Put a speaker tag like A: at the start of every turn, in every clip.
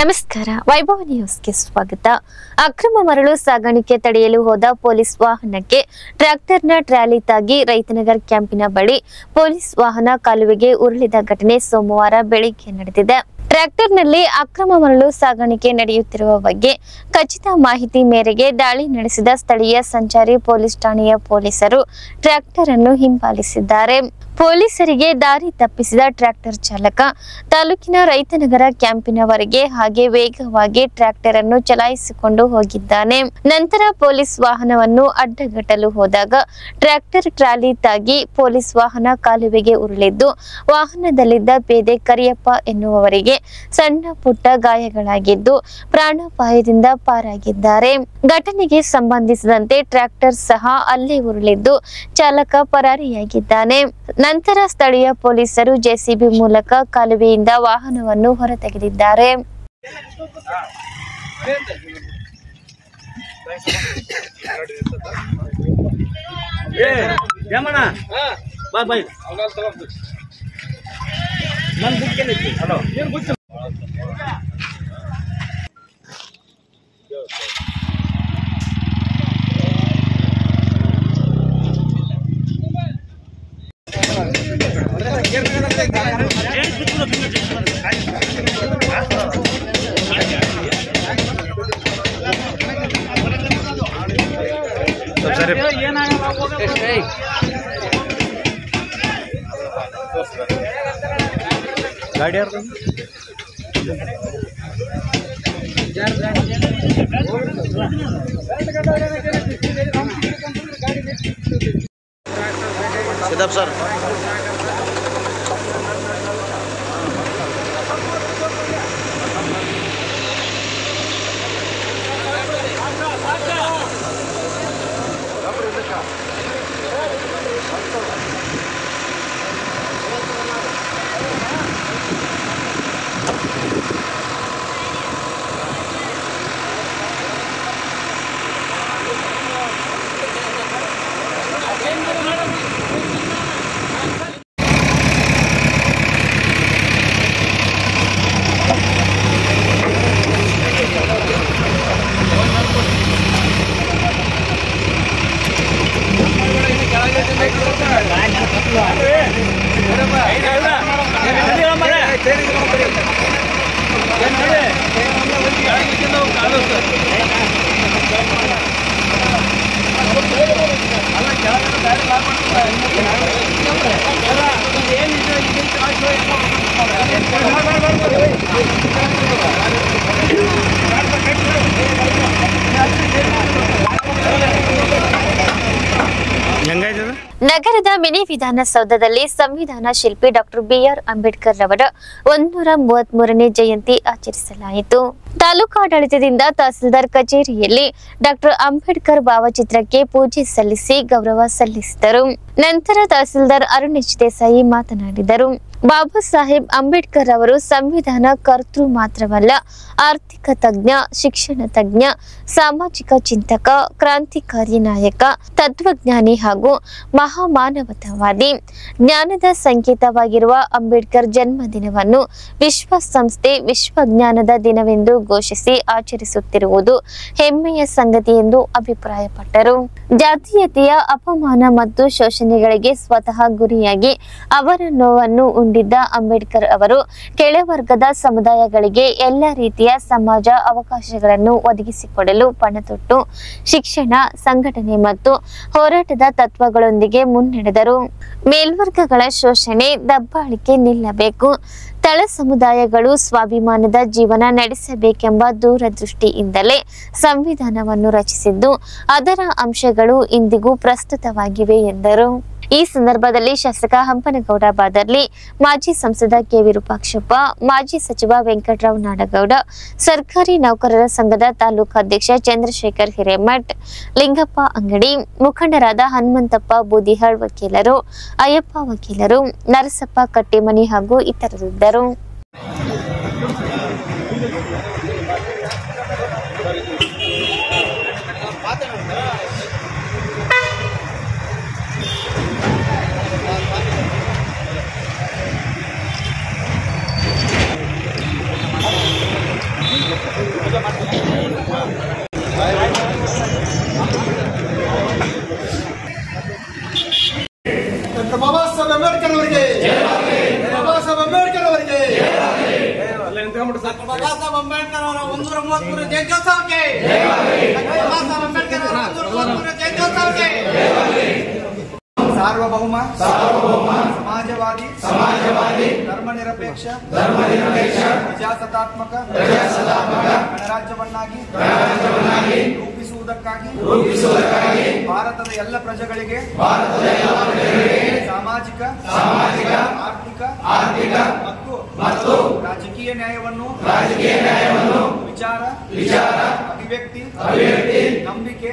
A: ನಮಸ್ಕಾರ. ವೈಭವ ನ್ಯೂಸ್ಗೆ ಸ್ವಾಗತ. ಅಕ್ರಮ ಮರಳು ಸಾಗಾಣಿಕೆ ತಡೆಯಲು ಹೋದ ಪೊಲೀಸ್ ವಾಹನಕ್ಕೆ ಟ್ರ್ಯಾಕ್ಟರ್ನ ಟ್ರಾಲಿ ತಾಗಿ ರೈತನಗರ್ ಕ್ಯಾಂಪಿನ ಬಳಿ ಪೊಲೀಸ್ ವಾಹನ ಕಾಲುವೆಗೆ ಉರುಳಿದ ಘಟನೆ ಸೋಮವಾರ ಬೆಳಿಗ್ಗೆ ನಡೆದಿದೆ. ಟ್ರ್ಯಾಕ್ಟರ್ನಲ್ಲಿ ಅಕ್ರಮ ಮರಳು ಸಾಗಾಣಿಕೆ ನಡೆಯುತ್ತಿರುವ ಬಗ್ಗೆ ಖಚಿತ ಮಾಹಿತಿ ಮೇರೆಗೆ ದಾಳಿ ನಡೆಸಿದ ಸ್ಥಳೀಯ ಸಂಚಾರಿ ಪೊಲೀಸ್ ಠಾಣೆಯ ಪೊಲೀಸರು ಟ್ರ್ಯಾಕ್ಟರ್ ಅನ್ನು ಹಿಂಬಾಲಿಸಿದ್ದಾರೆ. ಪೊಲೀಸರಿಗೆ ದಾರಿ ತಪ್ಪಿಸಿದ ಟ್ರ್ಯಾಕ್ಟರ್ ಚಾಲಕ ತಾಲೂಕಿನ ರೈತನಗರ ಕ್ಯಾಂಪಿನವರೆಗೆ ಹಾಗೆ ವೇಗವಾಗಿ ಟ್ರ್ಯಾಕ್ಟರ್ ಅನ್ನು ಚಲಾಯಿಸಿಕೊಂಡು ಹೋಗಿದ್ದಾನೆ. ನಂತರ ಪೊಲೀಸ್ ವಾಹನವನ್ನು ಅಡ್ಡಗಟ್ಟಲು ಹೋದಾಗ ಟ್ರ್ಯಾಕ್ಟರ್ ಟ್ರಾಲಿ ತಾಗಿ ಪೊಲೀಸ್ ವಾಹನ ಕಾಲುವೆಗೆ ಉರುಳಿದ್ದು ವಾಹನದಲ್ಲಿದ್ದ ಪೇದೆ ಕರಿಯಪ್ಪ ಎನ್ನುವವರಿಗೆ ಸಣ್ಣ ಪುಟ್ಟ ಗಾಯಗಳಾಗಿದ್ದು ಪ್ರಾಣಾಪಾಯದಿಂದ ಪಾರಾಗಿದ್ದಾರೆ. ಘಟನೆಗೆ ಸಂಬಂಧಿಸಿದಂತೆ ಟ್ರ್ಯಾಕ್ಟರ್ ಸಹ ಅಲ್ಲೇ ಉರುಳಿದ್ದು ಚಾಲಕ ಪರಾರಿಯಾಗಿದ್ದಾನೆ. ನಂತರ ಸ್ಥಳೀಯ ಪೊಲೀಸರು ಜೆಸಿಬಿ ಮೂಲಕ ಕಾಲುವೆಯಿಂದ ವಾಹನವನ್ನು ಹೊರತೆಗೆದಿದ್ದಾರೆ.
B: सिद्धप सर
A: ನಗರದ ಮಿನಿ ವಿಧಾನಸೌಧದಲ್ಲಿ ಸಂವಿಧಾನ ಶಿಲ್ಪಿ ಡಾಕ್ಟರ್ ಬಿಆರ್ ಅಂಬೇಡ್ಕರ್ ರವರ 133ನೇ ಜಯಂತಿ ಆಚರಿಸಲಾಯಿತು. ತಾಲೂಕಾಡಳಿತದಿಂದ ತಹಸೀಲ್ದಾರ್ ಕಚೇರಿಯಲ್ಲಿ ಡಾಕ್ಟರ್ ಅಂಬೇಡ್ಕರ್ ಭಾವಚಿತ್ರಕ್ಕೆ ಪೂಜೆ ಸಲ್ಲಿಸಿ ಗೌರವ ಸಲ್ಲಿಸಿದರು. ನಂತರ ತಹಸೀಲ್ದಾರ್ ಅರುಣ್ ಎಚ್ ದೇಸಾಯಿ ಮಾತನಾಡಿದರು. ಬಾಬಾ ಸಾಹೇಬ್ ಅಂಬೇಡ್ಕರ್ ಅವರು ಸಂವಿಧಾನ ಕರ್ತೃ ಮಾತ್ರವಲ್ಲ, ಆರ್ಥಿಕ ತಜ್ಞ, ಶಿಕ್ಷಣ ತಜ್ಞ, ಸಾಮಾಜಿಕ ಚಿಂತಕ, ಕ್ರಾಂತಿಕಾರಿ ನಾಯಕ, ತತ್ವಜ್ಞಾನಿ ಹಾಗೂ ಮಹಾಮಾನವತಾವಾದಿ. ಜ್ಞಾನದ ಸಂಕೇತವಾಗಿರುವ ಅಂಬೇಡ್ಕರ್ ಜನ್ಮದಿನವನ್ನು ವಿಶ್ವಸಂಸ್ಥೆ ವಿಶ್ವಜ್ಞಾನದ ದಿನವೆಂದು ಘೋಷಿಸಿ ಆಚರಿಸುತ್ತಿರುವುದು ಹೆಮ್ಮೆಯ ಸಂಗತಿ ಎಂದು ಅಭಿಪ್ರಾಯಪಟ್ಟರು. ಜಾತೀಯತೆಯ ಅಪಮಾನ ಮತ್ತು ಶೋಷಣೆಗಳಿಗೆ ಸ್ವತಃ ಗುರಿಯಾಗಿ ಅವರ ನೋವನ್ನು ಉಂಡಿದ್ದ ಅಂಬೇಡ್ಕರ್ ಅವರು ಕೆಳವರ್ಗದ ಸಮುದಾಯಗಳಿಗೆ ಎಲ್ಲ ರೀತಿಯ ಸಮಾಜ ಅವಕಾಶಗಳನ್ನು ಒದಗಿಸಿಕೊಡಲು ಪಣತೊಟ್ಟು ಶಿಕ್ಷಣ, ಸಂಘಟನೆ ಮತ್ತು ಹೋರಾಟದ ತತ್ವಗಳೊಂದಿಗೆ ಮುನ್ನಡೆದರು. ಮೇಲ್ವರ್ಗಗಳ ಶೋಷಣೆ, ದಬ್ಬಾಳಿಕೆ ನಿಲ್ಲಬೇಕು, ತಳ ಸಮುದಾಯಗಳು ಸ್ವಾಭಿಮಾನದ ಜೀವನ ನಡೆಸಬೇಕೆಂಬ ದೂರದೃಷ್ಟಿಯಿಂದಲೇ ಸಂವಿಧಾನವನ್ನು ರಚಿಸಿದ್ದು ಅದರ ಅಂಶಗಳು ಇಂದಿಗೂ ಪ್ರಸ್ತುತವಾಗಿವೆ ಎಂದರು. ಈ ಸಂದರ್ಭದಲ್ಲಿ ಶಾಸಕ ಹಂಪನಗೌಡ ಬಾದರ್ಲಿ, ಮಾಜಿ ಸಂಸದ ಕೆ ವಿರೂಪಾಕ್ಷಪ್ಪ, ಮಾಜಿ ಸಚಿವ ವೆಂಕಟರಾವ್ ನಾಡಗೌಡ, ಸರ್ಕಾರಿ ನೌಕರರ ಸಂಘದ ತಾಲೂಕಾಧ್ಯಕ್ಷ ಚಂದ್ರಶೇಖರ್ ಹಿರೇಮಠ್, ಲಿಂಗಪ್ಪ ಅಂಗಡಿ, ಮುಖಂಡರಾದ ಹನುಮಂತಪ್ಪ ಬೂದಿಹಾಳ್ ವಕೀಲರು, ಅಯ್ಯಪ್ಪ ವಕೀಲರು, ನರಸಪ್ಪ ಕಟ್ಟಿಮನಿ ಹಾಗೂ ಇತರರಿದ್ದರು.
B: ಅಂಬೇಡ್ಕರ್ ಅವರಿಗೆ, ಬಾಬಾ ಸಾಹೇಬ್ ಅಂಬೇಡ್ಕರ್ ಅವರಿಗೆ,
C: ಬಾಬಾ ಸಾಹೇಬ್ ಅಂಬೇಡ್ಕರ್ ಅವರ 133 ಜಯಂತ್ಯೋತ್ಸವಕ್ಕೆ, ಬಾಬಾ ಸಾಹೇಬ್ ಅಂಬೇಡ್ಕರ್ ಅವರ 133 ಜಯಂತ್ಯೋತ್ಸವಕ್ಕೆ.
B: ಸಾರ್ವಭೌಮ ಸಮಾಜವಾದಿ ಧರ್ಮನಿರಪೇಕ್ಷ ಪ್ರಜಾಸತ್ತಾತ್ಮಕ ಗಣರಾಜ್ಯವನ್ನಾಗಿ ರೂಪಿಸುವುದಕ್ಕಾಗಿ ಭಾರತದ ಎಲ್ಲ ಪ್ರಜೆಗಳಿಗೆ ಸಾಮಾಜಿಕ ಆರ್ಥಿಕ ಮತ್ತು ರಾಜಕೀಯ ನ್ಯಾಯವನ್ನು ವಿಚಾರ ಅಭಿವ್ಯಕ್ತಿ ನಂಬಿಕೆ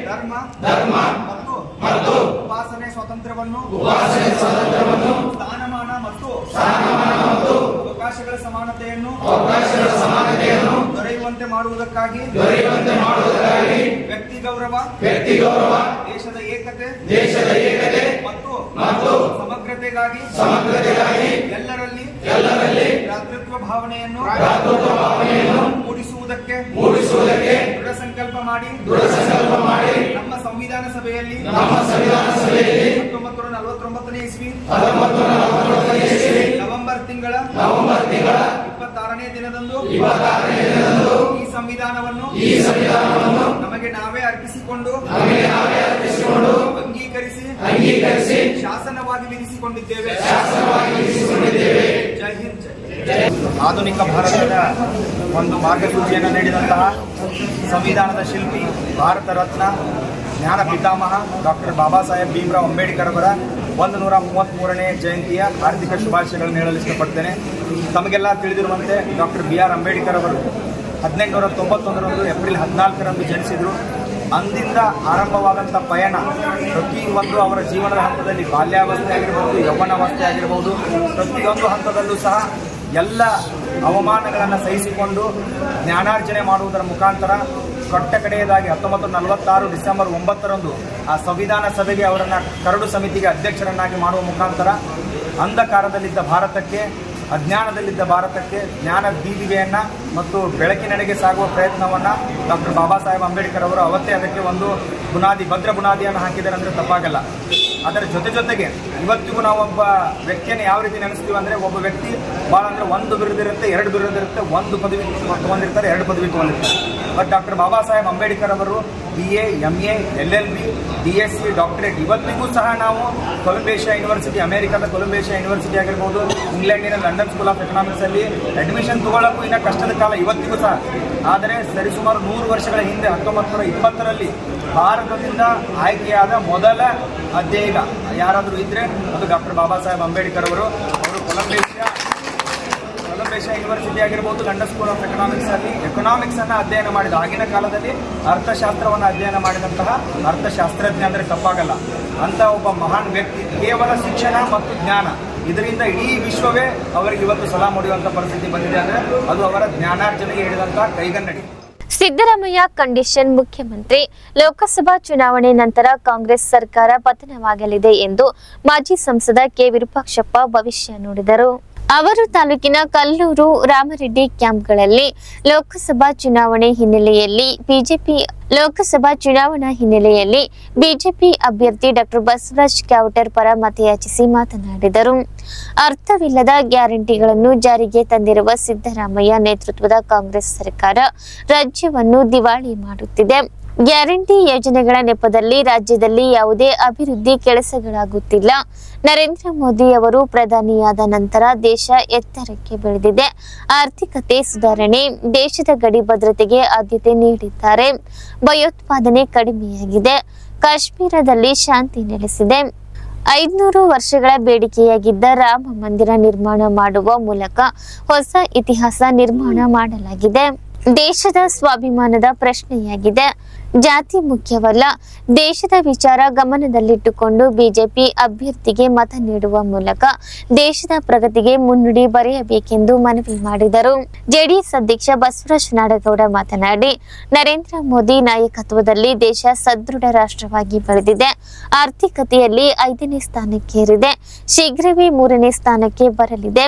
B: ಧರ್ಮ ಮತ್ತು ಉಪಾಸನೆ ಸ್ವಾತಂತ್ರ್ಯವನ್ನು ಸ್ಥಾನಮಾನ ಮತ್ತು ಅವಕಾಶಗಳ ಸಮಾನತೆಯನ್ನು ದೊರೆಯುವಂತೆ ಮಾಡುವುದಕ್ಕಾಗಿ ವ್ಯಕ್ತಿ ಗೌರವ ದೇಶದ ಏಕತೆ ಮತ್ತು ಸಮಗ್ರತೆಗಾಗಿ ಎಲ್ಲರಲ್ಲಿ ಭ್ರಾತೃತ್ವ ಭಾವನೆಯನ್ನು ಮೂಡಿಸುವುದಕ್ಕೆ ದೃಢ ಸಂಕಲ್ಪ ಮಾಡಿ ನಮ್ಮ ಸಂವಿಧಾನ ಸಭೆಯಲ್ಲಿ 1949ನೇ ಇಸ್ವಿ ನವೆಂಬರ್ ತಿಂಗಳ 26ನೇ ದಿನದಂದು ಈ ಸಂವಿಧಾನವನ್ನು ನಮಗೆ ನಾವೇ ಅರ್ಪಿಸಿಕೊಂಡು ಅಂಗೀಕರಿಸಿ ಶಾಸನವಾಗಿ ವಿಧಿಸಿಕೊಂಡಿದ್ದೇವೆ. ಜೈ ಹಿಂದ್. ಆಧುನಿಕ ಭಾರತದ ಒಂದು ಮಾರ್ಗಸೂಚಿಯನ್ನು ನೀಡಿದಂತಹ ಸಂವಿಧಾನದ ಶಿಲ್ಪಿ, ಭಾರತ ರತ್ನ, ಜ್ಞಾನ ಪಿತಾಮಹ ಡಾಕ್ಟರ್ ಬಾಬಾ ಸಾಹೇಬ್ ಭೀಮರಾವ್ ಅಂಬೇಡ್ಕರ್ ಅವರ 133ನೇ ಜಯಂತಿಯ ಹಾರ್ದಿಕ ಶುಭಾಶಯಗಳನ್ನು ಹೇಳಲು ಇಷ್ಟಪಡ್ತೇನೆ. ತಮಗೆಲ್ಲ ತಿಳಿದಿರುವಂತೆ ಡಾಕ್ಟರ್ BR ಅಂಬೇಡ್ಕರ್ ಅವರು 1891 ಏಪ್ರಿಲ್ 14ರಂದು ಜನಿಸಿದರು. ಅಂದಿಂದ ಆರಂಭವಾದಂಥ ಪಯಣ ಪ್ರತಿಯೊಂದು ಅವರ ಜೀವನದ ಹಂತದಲ್ಲಿ, ಬಾಲ್ಯಾವಸ್ಥೆ ಆಗಿರ್ಬೋದು, ಯೌವನಾವಸ್ಥೆ ಆಗಿರ್ಬೋದು, ಪ್ರತಿಯೊಂದು ಹಂತದಲ್ಲೂ ಸಹ ಎಲ್ಲ ಅವಮಾನಗಳನ್ನು ಸಹಿಸಿಕೊಂಡು ಜ್ಞಾನಾರ್ಜನೆ ಮಾಡುವುದರ ಮುಖಾಂತರ ಕಟ್ಟ ಕಡೆಯದಾಗಿ 1946 ಡಿಸೆಂಬರ್ 9ರಂದು ಆ ಸಂವಿಧಾನ ಸಭೆಗೆ ಅವರನ್ನು ಕರಡು ಸಮಿತಿಗೆ ಅಧ್ಯಕ್ಷರನ್ನಾಗಿ ಮಾಡುವ ಮುಖಾಂತರ ಅಂಧಕಾರದಲ್ಲಿದ್ದ ಭಾರತಕ್ಕೆ, ಅಜ್ಞಾನದಲ್ಲಿದ್ದ ಭಾರತಕ್ಕೆ ಜ್ಞಾನ ದೀಪಿಗೆಯನ್ನು ಮತ್ತು ಬೆಳಕಿನೆಡೆಗೆ ಸಾಗುವ ಪ್ರಯತ್ನವನ್ನು ಡಾಕ್ಟರ್ ಬಾಬಾ ಸಾಹೇಬ್ ಅಂಬೇಡ್ಕರ್ ಅವರು ಅವತ್ತೇ ಅದಕ್ಕೆ ಒಂದು ಭದ್ರ ಬುನಾದಿಯನ್ನು ಹಾಕಿದ್ದಾರೆ ಅಂದರೆ ತಪ್ಪಾಗಲ್ಲ. ಅದರ ಜೊತೆಗೆ ಇವತ್ತಿಗೂ ನಾವು ಒಬ್ಬ ವ್ಯಕ್ತಿಯನ್ನು ಯಾವ ರೀತಿ ನೆನೆಸ್ತೀವಿ ಅಂದರೆ, ಒಬ್ಬ ವ್ಯಕ್ತಿ ಭಾಳ ಅಂದರೆ ಒಂದು ಬಿರುದಿರುತ್ತೆ, ಎರಡು ಬಿರುದಿರುತ್ತೆ, ಒಂದು ಪದವಿ ತೊಗೊಂಡಿರ್ತಾರೆ, ಎರಡು ಪದವಿ ತೊಗೊಂಡಿರ್ತಾರೆ. ಬಟ್ ಡಾಕ್ಟರ್ ಬಾಬಾ ಸಾಹೇಬ್ ಅಂಬೇಡ್ಕರ್ ಅವರು BA, MA, LLB, DSc, doctorate ಇವತ್ತಿಗೂ ಸಹ ನಾವು ಕೊಲಂಬಿಯಾ ಯೂನಿವರ್ಸಿಟಿ, ಅಮೆರಿಕದ ಕೊಲಂಬಿಯಾ ಯೂನಿವರ್ಸಿಟಿ ಆಗಿರ್ಬೋದು, ಇಂಗ್ಲೆಂಡಿನ ಲಂಡನ್ ಸ್ಕೂಲ್ ಆಫ್ ಎಕನಾಮಿಕ್ಸಲ್ಲಿ ಅಡ್ಮಿಷನ್ ತೊಗೊಳ್ಳೋಕ್ಕೂ ಇನ್ನೂ ಕಷ್ಟದ ಕಾಲ ಇವತ್ತಿಗೂ ಸಹ. ಆದರೆ ಸರಿಸುಮಾರು 100 ವರ್ಷಗಳ ಹಿಂದೆ 1920ರಲ್ಲಿ ಭಾರತದಿಂದ ಆಯ್ಕೆಯಾದ ಮೊದಲ ಅಧ್ಯಯನ ಯಾರಾದರೂ ಇದ್ದರೆ ಅದು ಡಾಕ್ಟರ್ ಬಾಬಾ ಸಾಹೇಬ್ ಅಂಬೇಡ್ಕರ್ ಅವರು. ಕೊಲಂಬಿಯಾ ಯೂನಿವರ್ಸಿಟಿ ಆಗಿರ್ಬೋದು, ಲಂಡನ್ ಸ್ಕೂಲ್ ಆಫ್ ಎಕನಾಮಿಕ್ಸಲ್ಲಿ ಎಕನಾಮಿಕ್ಸನ್ನು ಅಧ್ಯಯನ ಮಾಡಿದ, ಆಗಿನ ಕಾಲದಲ್ಲಿ ಅರ್ಥಶಾಸ್ತ್ರವನ್ನು ಅಧ್ಯಯನ ಮಾಡಿದಂತಹ ಅರ್ಥಶಾಸ್ತ್ರಜ್ಞ ಅಂದರೆ ತಪ್ಪಾಗಲ್ಲ. ಅಂಥ ಒಬ್ಬ ಮಹಾನ್ ವ್ಯಕ್ತಿ, ಕೇವಲ ಶಿಕ್ಷಣ ಮತ್ತು ಜ್ಞಾನ ಇದರಿಂದ ಇಡೀ ವಿಶ್ವವೇ ಅವರಿಗೆ ಇವತ್ತು ಸಲಾಂ ಹೊಡೆಯುವಂಥ ಪರಿಸ್ಥಿತಿ ಬಂದಿದೆ ಅಂದರೆ ಅದು ಅವರ ಜ್ಞಾನಾರ್ಜನೆಗೆ ಹಿಡಿದಂತಹ ಕೈಗನ್ನಡಿ.
A: ಸಿದ್ದರಾಮಯ್ಯ ಕಂಡೀಷನ್, ಮುಖ್ಯಮಂತ್ರಿ ಲೋಕಸಭಾ ಚುನಾವಣೆ ನಂತರ ಕಾಂಗ್ರೆಸ್ ಸರ್ಕಾರ ಪತನವಾಗಲಿದೆ ಎಂದು ಮಾಜಿ ಸಂಸದ ಕೆ ವಿರೂಪಾಕ್ಷಪ್ಪ ಭವಿಷ್ಯ ನುಡಿದರು. ಅವರು ತಾಲೂಕಿನ ಕಲ್ಲೂರು ರಾಮರೆಡ್ಡಿ ಕ್ಯಾಂಪ್ಗಳಲ್ಲಿ ಲೋಕಸಭಾ ಚುನಾವಣಾ ಹಿನ್ನೆಲೆಯಲ್ಲಿ ಬಿಜೆಪಿ ಅಭ್ಯರ್ಥಿ ಡಾಕ್ಟರ್ ಬಸವರಾಜ್ ಕ್ಯಾವಟರ್ ಪರ ಮತಯಾಚಿಸಿ ಮಾತನಾಡಿದರು. ಅರ್ಥವಿಲ್ಲದ ಗ್ಯಾರಂಟಿಗಳನ್ನು ಜಾರಿಗೆ ತಂದಿರುವ ಸಿದ್ದರಾಮಯ್ಯ ನೇತೃತ್ವದ ಕಾಂಗ್ರೆಸ್ ಸರ್ಕಾರ ರಾಜ್ಯವನ್ನು ದಿವಾಳಿ ಮಾಡುತ್ತಿದೆ. ಗ್ಯಾರಂಟಿ ಯೋಜನೆಗಳ ನೆಪದಲ್ಲಿ ರಾಜ್ಯದಲ್ಲಿ ಯಾವುದೇ ಅಭಿವೃದ್ಧಿ ಕೆಲಸಗಳಾಗುತ್ತಿಲ್ಲ. ನರೇಂದ್ರ ಮೋದಿ ಅವರು ಪ್ರಧಾನಿಯಾದ ನಂತರ ದೇಶ ಎತ್ತರಕ್ಕೆ ಬೆಳೆದಿದೆ. ಆರ್ಥಿಕತೆ ಸುಧಾರಣೆ, ದೇಶದ ಗಡಿ ಭದ್ರತೆಗೆ ಆದ್ಯತೆ ನೀಡಿದ್ದಾರೆ. ಭಯೋತ್ಪಾದನೆ ಕಡಿಮೆಯಾಗಿದೆ. ಕಾಶ್ಮೀರದಲ್ಲಿ ಶಾಂತಿ ನೆಲೆಸಿದೆ. 500 ವರ್ಷಗಳ ಬೇಡಿಕೆಯಾಗಿದ್ದ ರಾಮ ಮಂದಿರ ನಿರ್ಮಾಣ ಮಾಡುವ ಮೂಲಕ ಹೊಸ ಇತಿಹಾಸ ನಿರ್ಮಾಣ ಮಾಡಲಾಗಿದೆ. ದೇಶದ ಸ್ವಾಭಿಮಾನದ ಪ್ರಶ್ನೆಯಾಗಿದೆ. ಜಾತಿ ಮುಖ್ಯವಲ್ಲ. ದೇಶದ ವಿಚಾರ ಗಮನದಲ್ಲಿಟ್ಟುಕೊಂಡು ಬಿಜೆಪಿ ಅಭ್ಯರ್ಥಿಗೆ ಮತ ನೀಡುವ ಮೂಲಕ ದೇಶದ ಪ್ರಗತಿಗೆ ಮುನ್ನುಡಿ ಬರೆಯಬೇಕೆಂದು ಮನವಿ ಮಾಡಿದರು. ಜೆಡಿಎಸ್ ಅಧ್ಯಕ್ಷ ಬಸವರಾಜ ನಾಡಗೌಡ ಮಾತನಾಡಿ, ನರೇಂದ್ರ ಮೋದಿ ನಾಯಕತ್ವದಲ್ಲಿ ದೇಶ ಸದೃಢ ರಾಷ್ಟ್ರವಾಗಿ ಬೆಳೆದಿದೆ. ಆರ್ಥಿಕತೆಯಲ್ಲಿ 5ನೇ ಸ್ಥಾನಕ್ಕೇರಿದೆ. ಶೀಘ್ರವೇ 3ನೇ ಸ್ಥಾನಕ್ಕೆ ಬರಲಿದೆ.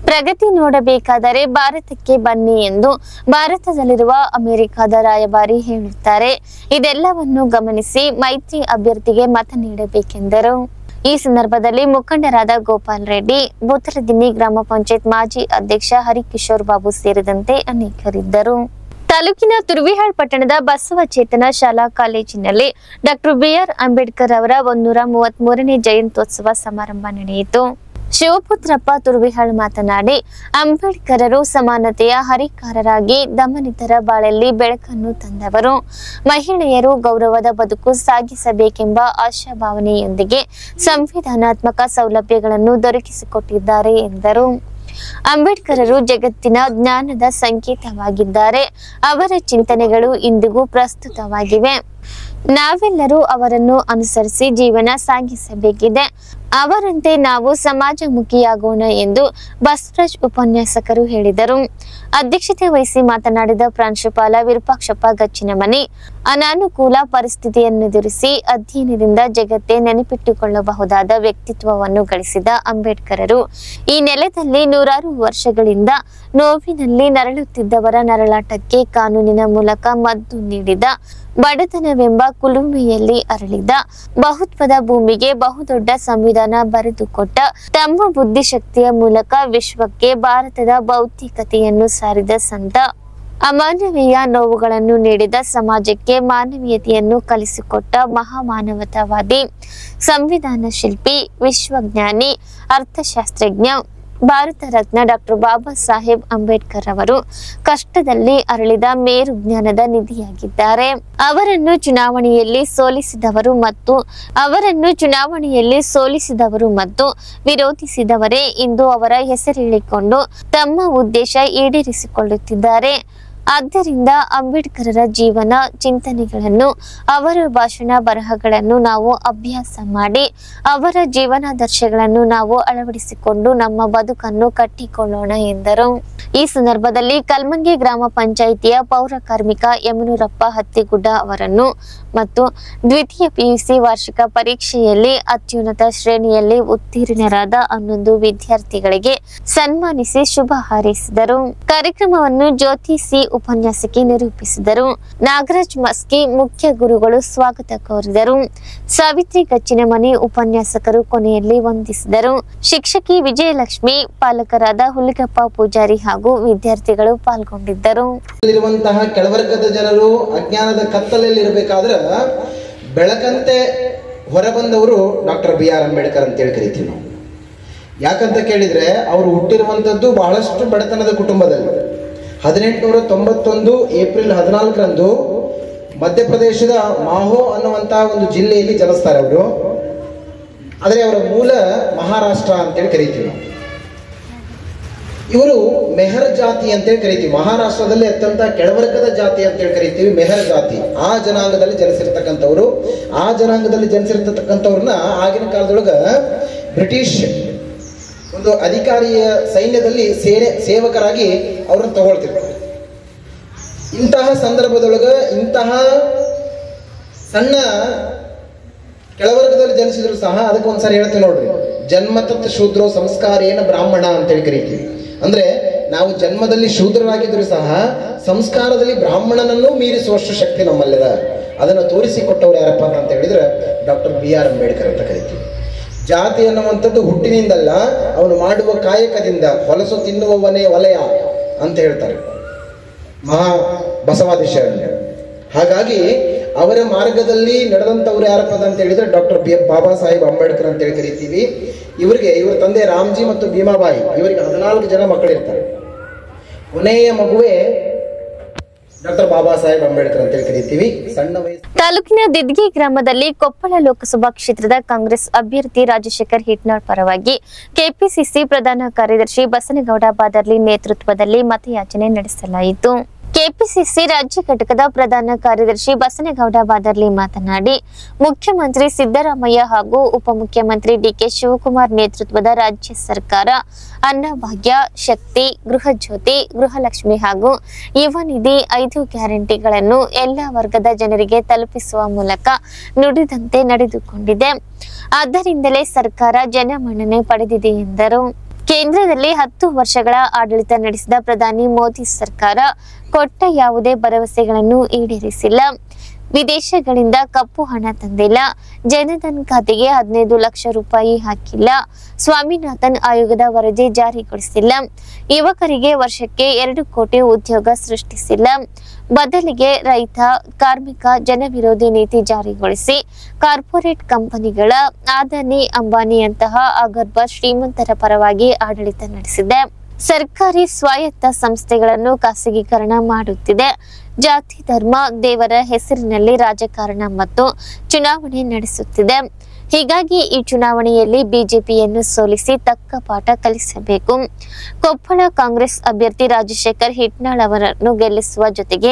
A: ಪ್ರಗತಿ ನೋಡಬೇಕಾದರೆ ಭಾರತಕ್ಕೆ ಬನ್ನಿ ಎಂದು ಭಾರತದಲ್ಲಿರುವ ಅಮೆರಿಕದ ರಾಯಭಾರಿ ಹೇಳುತ್ತಾರೆ. ಇದೆಲ್ಲವನ್ನು ಗಮನಿಸಿ ಮೈತ್ರಿ ಅಭ್ಯರ್ಥಿಗೆ ಮತ ನೀಡಬೇಕೆಂದರು. ಈ ಸಂದರ್ಭದಲ್ಲಿ ಮುಖಂಡರಾದ ಗೋಪಾಲ್ ರೆಡ್ಡಿ, ಬೂತಲದಿನ್ನಿ ಗ್ರಾಮ ಪಂಚಾಯತ್ ಮಾಜಿ ಅಧ್ಯಕ್ಷ ಹರಿಕಿಶೋರ್ ಬಾಬು ಸೇರಿದಂತೆ ಅನೇಕರಿದ್ದರು. ತಾಲೂಕಿನ ತುರ್ವಿಹಾಳ್ ಪಟ್ಟಣದ ಬಸವಚೇತನ ಶಾಲಾ ಕಾಲೇಜಿನಲ್ಲಿ ಡಾಕ್ಟರ್ ಬಿಆರ್ ಅಂಬೇಡ್ಕರ್ ಅವರ 133ನೇ ಜಯಂತ್ಯೋತ್ಸವ ಸಮಾರಂಭ ನಡೆಯಿತು. ಶಿವಪುತ್ರಪ್ಪ ತುರ್ವಿಹಾಳ್ ಮಾತನಾಡಿ, ಅಂಬೇಡ್ಕರರು ಸಮಾನತೆಯ ಹರಿಕಾರರಾಗಿ ದಮನಿತರ ಬಾಳಲ್ಲಿ ಬೆಳಕನ್ನು ತಂದವರು. ಮಹಿಳೆಯರು ಗೌರವದ ಬದುಕು ಸಾಗಿಸಬೇಕೆಂಬ ಆಶಾಭಾವನೆಯೊಂದಿಗೆ ಸಂವಿಧಾನಾತ್ಮಕ ಸೌಲಭ್ಯಗಳನ್ನು ದೊರಕಿಸಿಕೊಟ್ಟಿದ್ದಾರೆ ಎಂದರು. ಅಂಬೇಡ್ಕರರು ಜಗತ್ತಿನ ಜ್ಞಾನದ ಸಂಕೇತವಾಗಿದ್ದಾರೆ. ಅವರ ಚಿಂತನೆಗಳು ಇಂದಿಗೂ ಪ್ರಸ್ತುತವಾಗಿವೆ. ನಾವೆಲ್ಲರೂ ಅವರನ್ನು ಅನುಸರಿಸಿ ಜೀವನ ಸಾಗಿಸಬೇಕಿದೆ. ಅವರಂತೆ ನಾವು ಸಮಾಜಮುಖಿಯಾಗೋಣ ಎಂದು ಬಸವರಾಜ್ ಉಪನ್ಯಾಸಕರು ಹೇಳಿದರು. ಅಧ್ಯಕ್ಷತೆ ವಹಿಸಿ ಮಾತನಾಡಿದ ಪ್ರಾಂಶುಪಾಲ ವಿರೂಪಾಕ್ಷಪ್ಪ ಗಚ್ಚಿನಮನಿ, ಅನಾನುಕೂಲ ಪರಿಸ್ಥಿತಿಯನ್ನೆದುರಿಸಿ ಅಧ್ಯಯನದಿಂದ ಜಗತ್ತೇ ನೆನಪಿಟ್ಟುಕೊಳ್ಳಬಹುದಾದ ವ್ಯಕ್ತಿತ್ವವನ್ನು ಗಳಿಸಿದ ಅಂಬೇಡ್ಕರರು ಈ ನೆಲದಲ್ಲಿ ನೂರಾರು ವರ್ಷಗಳಿಂದ ನೋವಿನಲ್ಲಿ ನರಳುತ್ತಿದ್ದವರ ನರಳಾಟಕ್ಕೆ ಕಾನೂನಿನ ಮೂಲಕ ಮದ್ದು ನೀಡಿದ, ಬಡತನವೆಂಬ ಕುಲುಮೆಯಲ್ಲಿ ಅರಳಿದ, ಬಹುತ್ವದ ಭೂಮಿಗೆ ಬಹುದೊಡ್ಡ ಸಂವಿಧಾನ ಬರೆದುಕೊಟ್ಟ, ತಮ್ಮ ಬುದ್ಧಿಶಕ್ತಿಯ ಮೂಲಕ ವಿಶ್ವಕ್ಕೆ ಭಾರತದ ಭೌತಿಕತೆಯನ್ನು ಸಾರಿದ ಸಂತ, ಅಮಾನವೀಯ ನೋವುಗಳನ್ನು ನೀಡಿದ, ಸಮಾಜಕ್ಕೆ ಮಾನವೀಯತೆಯನ್ನು ಕಲಿಸಿಕೊಟ್ಟ ಮಹಾಮಾನವತಾವಾದಿ, ಸಂವಿಧಾನ ಶಿಲ್ಪಿ, ವಿಶ್ವಜ್ಞಾನಿ, ಅರ್ಥಶಾಸ್ತ್ರಜ್ಞ, ಭಾರತ ರತ್ನ ಡಾಕ್ಟರ್ ಬಾಬಾ ಸಾಹೇಬ್ ಅಂಬೇಡ್ಕರ್ ಅವರು ಕಷ್ಟದಲ್ಲಿ ಅರಳಿದ ಮೇರು ಜ್ಞಾನದ ನಿಧಿಯಾಗಿದ್ದಾರೆ. ಅವರನ್ನು ಚುನಾವಣೆಯಲ್ಲಿ ಸೋಲಿಸಿದವರು ಮತ್ತು ವಿರೋಧಿಸಿದವರೇ ಇಂದು ಅವರ ಹೆಸರೇಳಿಕೊಂಡು ತಮ್ಮ ಉದ್ದೇಶ ಈಡೇರಿಸಿಕೊಳ್ಳುತ್ತಿದ್ದಾರೆ. ಆದ್ದರಿಂದ ಅಂಬೇಡ್ಕರರ ಜೀವನ ಚಿಂತನೆಗಳನ್ನು, ಅವರ ಭಾಷಣ ಬರಹಗಳನ್ನು ನಾವು ಅಭ್ಯಾಸ ಮಾಡಿ, ಅವರ ಜೀವನಾದರ್ಶಗಳನ್ನು ನಾವು ಅಳವಡಿಸಿಕೊಂಡು ನಮ್ಮ ಬದುಕನ್ನು ಕಟ್ಟಿಕೊಳ್ಳೋಣ ಎಂದರು. ಈ ಸಂದರ್ಭದಲ್ಲಿ ಕಲ್ಮಂಗಿ ಗ್ರಾಮ ಪಂಚಾಯಿತಿಯ ಪೌರ ಕಾರ್ಮಿಕ ಯಮನೂರಪ್ಪ ಹತ್ತಿಗುಡ್ಡ ಅವರನ್ನು ಮತ್ತು ದ್ವಿತೀಯ ಪಿಯುಸಿ ವಾರ್ಷಿಕ ಪರೀಕ್ಷೆಯಲ್ಲಿ ಅತ್ಯುನ್ನತ ಶ್ರೇಣಿಯಲ್ಲಿ ಉತ್ತೀರ್ಣರಾದ 11 ವಿದ್ಯಾರ್ಥಿಗಳಿಗೆ ಸನ್ಮಾನಿಸಿ ಶುಭ ಹಾರೈಸಿದರು. ಕಾರ್ಯಕ್ರಮವನ್ನು ಜ್ಯೋತಿ ಸಿ ಉಪನ್ಯಾಸಕಿ ನಿರೂಪಿಸಿದರು. ನಾಗರಾಜ್ ಮಸ್ಕಿ ಮುಖ್ಯ ಗುರುಗಳು ಸ್ವಾಗತ ಕೋರಿದರು. ಸಾವಿತ್ರಿ ಗಚ್ಚಿನಮನಿ ಉಪನ್ಯಾಸಕರು ಕೊನೆಯಲ್ಲಿ ವಂದಿಸಿದರು. ಶಿಕ್ಷಕಿ ವಿಜಯಲಕ್ಷ್ಮಿ, ಪಾಲಕರಾದ ಹುಲಿಗಪ್ಪ ಪೂಜಾರಿ ಹಾಗೂ ವಿದ್ಯಾರ್ಥಿಗಳು ಪಾಲ್ಗೊಂಡಿದ್ದರು.
D: ಕೆಳವರ್ಗದ ಜನರು ಅಜ್ಞಾನದ ಕತ್ತಲಲ್ಲಿ ಇರಬೇಕಾದ್ರೆ ಬೆಳಕಂತೆ ಹೊರಬಂದವರು ಡಾಕ್ಟರ್ ಬಿ.ಆರ್. ಅಂಬೇಡ್ಕರ್ ಅಂತೇಳಿ ಕರಿತೀವಿ ನಾವು. ಯಾಕಂತ ಕೇಳಿದ್ರೆ ಅವರು ಹುಟ್ಟಿರುವಂತದ್ದು ಬಹಳಷ್ಟು ಬಡತನದ ಕುಟುಂಬದಲ್ಲಿ. 1891 ಏಪ್ರಿಲ್ 14ರಂದು ಮಧ್ಯಪ್ರದೇಶದ ಮಾಹೋ ಅನ್ನುವಂತಹ ಒಂದು ಜಿಲ್ಲೆಯಲ್ಲಿ ಜನಿಸ್ತಾರೆ ಅವರು. ಆದರೆ ಅವರ ಮೂಲ ಮಹಾರಾಷ್ಟ್ರ ಅಂತೇಳಿ ಕರಿತೀವಿ ನಾವು. ಇವರು ಮೆಹರ್ ಜಾತಿ ಅಂತೇಳಿ ಕರಿತೀವಿ. ಮಹಾರಾಷ್ಟ್ರದಲ್ಲಿ ಅತ್ಯಂತ ಕೆಳವರ್ಗದ ಜಾತಿ ಅಂತೇಳಿ ಕರಿತೀವಿ, ಮೆಹರ್ ಜಾತಿ. ಆ ಜನಾಂಗದಲ್ಲಿ ಜನಿಸಿರ್ತಕ್ಕಂಥವ್ರು. ಆ ಜನಾಂಗದಲ್ಲಿ ಜನಿಸಿರ್ತಕ್ಕಂಥವ್ರನ್ನ ಆಗಿನ ಕಾಲದೊಳಗ ಬ್ರಿಟಿಷ್ ಒಂದು ಅಧಿಕಾರಿಯ ಸೈನ್ಯದಲ್ಲಿ ಸೇವಕರಾಗಿ ಅವ್ರನ್ನ ತಗೊಳ್ತಿರ್ತಾರೆ. ಇಂತಹ ಸಂದರ್ಭದೊಳಗ ಇಂತಹ ಸಣ್ಣ ಕೆಳವರ್ಗದಲ್ಲಿ ಜನಿಸಿದ್ರು ಸಹ ಅದಕ್ಕೆ ಒಂದ್ಸಾರಿ ಹೇಳ್ತೀವಿ ನೋಡ್ರಿ, ಜನ್ಮತತ್ ಶೂದ್ರೋ ಸಂಸ್ಕಾರೇನ ಬ್ರಾಹ್ಮಣ ಅಂತೇಳಿ ಕರಿತೀವಿ. ಅಂದ್ರೆ ನಾವು ಜನ್ಮದಲ್ಲಿ ಶೂದ್ರರಾಗಿದ್ರು ಸಹ ಸಂಸ್ಕಾರದಲ್ಲಿ ಬ್ರಾಹ್ಮಣನನ್ನು ಮೀರಿಸುವಷ್ಟು ಶಕ್ತಿ ನಮ್ಮಲ್ಲಿದ. ಅದನ್ನು ತೋರಿಸಿಕೊಟ್ಟವ್ರು ಯಾರಪ್ಪ ಅಂತ ಹೇಳಿದ್ರೆ ಡಾಕ್ಟರ್ ಬಿ.ಆರ್. ಅಂಬೇಡ್ಕರ್ ಅಂತ ಕರಿತೀವಿ. ಜಾತಿ ಅನ್ನುವಂಥದ್ದು ಹುಟ್ಟಿನಿಂದಲ್ಲ, ಅವನು ಮಾಡುವ ಕಾಯಕದಿಂದ. ಹೊಲಸು ತಿನ್ನುವವನೇ ವಲಯ ಅಂತ ಹೇಳ್ತಾರೆ ಮಹಾ ಬಸವಾದಿಶರಣ್ಯ. ಹಾಗಾಗಿ ಅವರ ಮಾರ್ಗದಲ್ಲಿ ನಡೆದಂಥವ್ರು ಯಾರಪ್ಪ ಅಂತ ಹೇಳಿದ್ರೆ ಡಾಕ್ಟರ್ ಬಾಬಾ ಸಾಹೇಬ್ ಅಂಬೇಡ್ಕರ್ ಅಂತೇಳಿ ಕರಿತೀವಿ. ಇವರ ತಂದೆ ರಾಮ್ಜಿ ಮತ್ತು ಭೀಮಾಬಾಯಿ, ಇವರಿಗೆ 14 ಜನ ಮಕ್ಕಳಿರ್ತಾರೆ. ಕೊನೆಯ ಮಗುವೆ ಡಾಕ್ಟರ್ ಬಾಬಾ ಸಾಹೇಬ್ ಅಂಬೇಡ್ಕರ್ ಅಂತೇಳಿ ಕರಿತೀವಿ. ಸಣ್ಣ ವಯಸ್ಸು.
A: ತಾಲೂಕಿನ ದಿದ್ಗಿ ಗ್ರಾಮದಲ್ಲಿ ಕೊಪ್ಪಳ ಲೋಕಸಭಾ ಕ್ಷೇತ್ರದ ಕಾಂಗ್ರೆಸ್ ಅಭ್ಯರ್ಥಿ ರಾಜಶೇಖರ್ ಹಿಟ್ನಾಳ್ ಪರವಾಗಿ ಕೆಪಿಸಿಸಿ ಪ್ರಧಾನ ಕಾರ್ಯದರ್ಶಿ ಬಸನಗೌಡ ಬಾದರ್ಲಿ ನೇತೃತ್ವದಲ್ಲಿ ಮತಯಾಚನೆ ನಡೆಸಲಾಯಿತು. ಕೆಪಿಸಿಸಿ ರಾಜ್ಯ ಘಟಕದ ಪ್ರಧಾನ ಕಾರ್ಯದರ್ಶಿ ಬಸನಗೌಡ ಬಾದರ್ಲಿ ಮಾತನಾಡಿ, ಮುಖ್ಯಮಂತ್ರಿ ಸಿದ್ದರಾಮಯ್ಯ ಹಾಗೂ ಉಪಮುಖ್ಯಮಂತ್ರಿ ಡಿಕೆ ಶಿವಕುಮಾರ್ ನೇತೃತ್ವದ ರಾಜ್ಯ ಸರ್ಕಾರ ಅನ್ನಭಾಗ್ಯ, ಶಕ್ತಿ, ಗೃಹ ಜ್ಯೋತಿ, ಗೃಹಲಕ್ಷ್ಮಿ ಹಾಗೂ ಯುವ ನಿಧಿ 5 ಗ್ಯಾರಂಟಿಗಳನ್ನು ಎಲ್ಲಾ ವರ್ಗದ ಜನರಿಗೆ ತಲುಪಿಸುವ ಮೂಲಕ ನುಡಿದಂತೆ ನಡೆದುಕೊಂಡಿದೆ. ಆದ್ದರಿಂದಲೇ ಸರ್ಕಾರ ಜನಮನ್ನಣೆ ಪಡೆದಿದೆ ಎಂದರು. ಕೇಂದ್ರದಲ್ಲಿ 10 ವರ್ಷಗಳ ಆಡಳಿತ ನಡೆಸಿದ ಪ್ರಧಾನಿ ಮೋದಿ ಸರ್ಕಾರ ಕೊಟ್ಟ ಯಾವುದೇ ಭರವಸೆಗಳನ್ನು ಈಡೇರಿಸಿಲ್ಲ. ವಿದೇಶಗಳಿಂದ ಕಪ್ಪು ಹಣ ತಂದಿಲ್ಲ, ಜನಧನ್ ಖಾತೆಗೆ 15 ಲಕ್ಷ ರೂಪಾಯಿ ಹಾಕಿಲ್ಲ, ಸ್ವಾಮಿನಾಥನ್ ಆಯೋಗದ ವರದಿ ಜಾರಿಗೊಳಿಸಿಲ್ಲ, ಯುವಕರಿಗೆ ವರ್ಷಕ್ಕೆ 2 ಕೋಟಿ ಉದ್ಯೋಗ ಸೃಷ್ಟಿಸಿಲ್ಲ, ಬದಲಿಗೆ ರೈತ, ಕಾರ್ಮಿಕ, ಜನವಿರೋಧಿ ನೀತಿ ಜಾರಿಗೊಳಿಸಿ ಕಾರ್ಪೊರೇಟ್ ಕಂಪನಿಗಳ ಅದಾನಿ, ಅಂಬಾನಿಯಂತಹ ಅಗರ್ಭ ಶ್ರೀಮಂತರ ಪರವಾಗಿ ಆಡಳಿತ ನಡೆಸಿದೆ. ಸರ್ಕಾರಿ ಸ್ವಾಯತ್ತ ಸಂಸ್ಥೆಗಳನ್ನು ಖಾಸಗೀಕರಣ ಮಾಡುತ್ತಿದೆ. ಜಾತಿ, ಧರ್ಮ, ದೇವರ ಹೆಸರಿನಲ್ಲಿ ರಾಜಕಾರಣ ಮತ್ತು ಚುನಾವಣೆ ನಡೆಸುತ್ತಿದೆ. ಹೀಗಾಗಿ ಈ ಚುನಾವಣೆಯಲ್ಲಿ ಬಿಜೆಪಿಯನ್ನು ಸೋಲಿಸಿ ತಕ್ಕ ಪಾಠ ಕಲಿಸಬೇಕು. ಕೊಪ್ಪಳ ಕಾಂಗ್ರೆಸ್ ಅಭ್ಯರ್ಥಿ ರಾಜಶೇಖರ್ ಹಿಟ್ನಾಳ್ ಅವರನ್ನು ಗೆಲ್ಲಿಸುವ ಜೊತೆಗೆ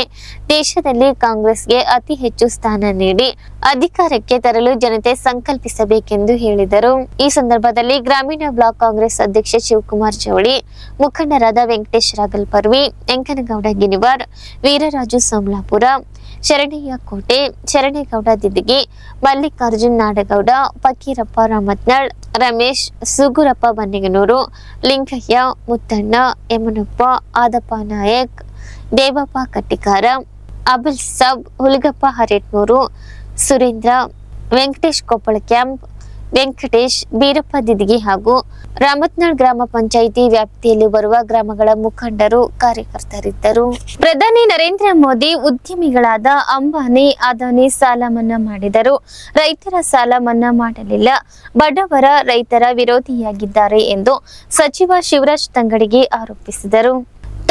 A: ದೇಶದಲ್ಲಿ ಕಾಂಗ್ರೆಸ್ಗೆ ಅತಿ ಹೆಚ್ಚು ಸ್ಥಾನ ನೀಡಿ ಅಧಿಕಾರಕ್ಕೆ ತರಲು ಜನತೆ ಸಂಕಲ್ಪಿಸಬೇಕೆಂದು ಹೇಳಿದರು. ಈ ಸಂದರ್ಭದಲ್ಲಿ ಗ್ರಾಮೀಣ ಬ್ಲಾಕ್ ಕಾಂಗ್ರೆಸ್ ಅಧ್ಯಕ್ಷ ಶಿವಕುಮಾರ್ ಜವಳಿ, ಮುಖಂಡರಾದ ವೆಂಕಟೇಶ್ ರಾಗಲ್ಪರ್ವಿ, ಎಂಕನಗೌಡ ಗಿನಿವಾರ್, ವೀರರಾಜು ಸೋಮಲಾಪುರ, ಶರಣಯ್ಯ ಕೋಟೆ, ಶರಣೇಗೌಡ ದಿದ್ದಿಗಿ, ಮಲ್ಲಿಕಾರ್ಜುನ್ ನಾಡಗೌಡ, ಫಕೀರಪ್ಪ ರಾಮತ್ನಾಳ್, ರಮೇಶ್, ಸುಗುರಪ್ಪ ಬನ್ನಿಗನೂರು, ಲಿಂಗಯ್ಯ, ಮುತ್ತಣ್ಣ, ಯಮನಪ್ಪ, ಆದಪ್ಪ ನಾಯಕ್, ದೇವಪ್ಪ ಕಟ್ಟಿಕಾರ, ಅಬುಲ್ ಸಬ್, ಹುಲಗಪ್ಪ ಹರೇಟ್ನೂರು, ಸುರೇಂದ್ರ, ವೆಂಕಟೇಶ್ ಕೊಪ್ಪಳ ಕ್ಯಾಂಪ್, ವೆಂಕಟೇಶ್, ಬೀರಪ್ಪ ದಿದ್ದಿಗಿ ಹಾಗೂ ರಾಮತ್ನಾಳ್ ಗ್ರಾಮ ಪಂಚಾಯಿತಿ ವ್ಯಾಪ್ತಿಯಲ್ಲಿ ಬರುವ ಗ್ರಾಮಗಳ ಮುಖಂಡರು, ಕಾರ್ಯಕರ್ತರಿದ್ದರು. ಪ್ರಧಾನಿ ನರೇಂದ್ರ ಮೋದಿ ಉದ್ಯಮಿಗಳಾದ ಅಂಬಾನಿ, ಅದಾನಿ ಸಾಲ ಮನ್ನಾ ಮಾಡಿದರು. ರೈತರ ಸಾಲ ಮನ್ನಾ ಮಾಡಲಿಲ್ಲ. ಬಡವರ, ರೈತರ ವಿರೋಧಿಯಾಗಿದ್ದಾರೆ ಎಂದು ಸಚಿವ ಶಿವರಾಜ್ ತಂಗಡಗಿ ಆರೋಪಿಸಿದರು.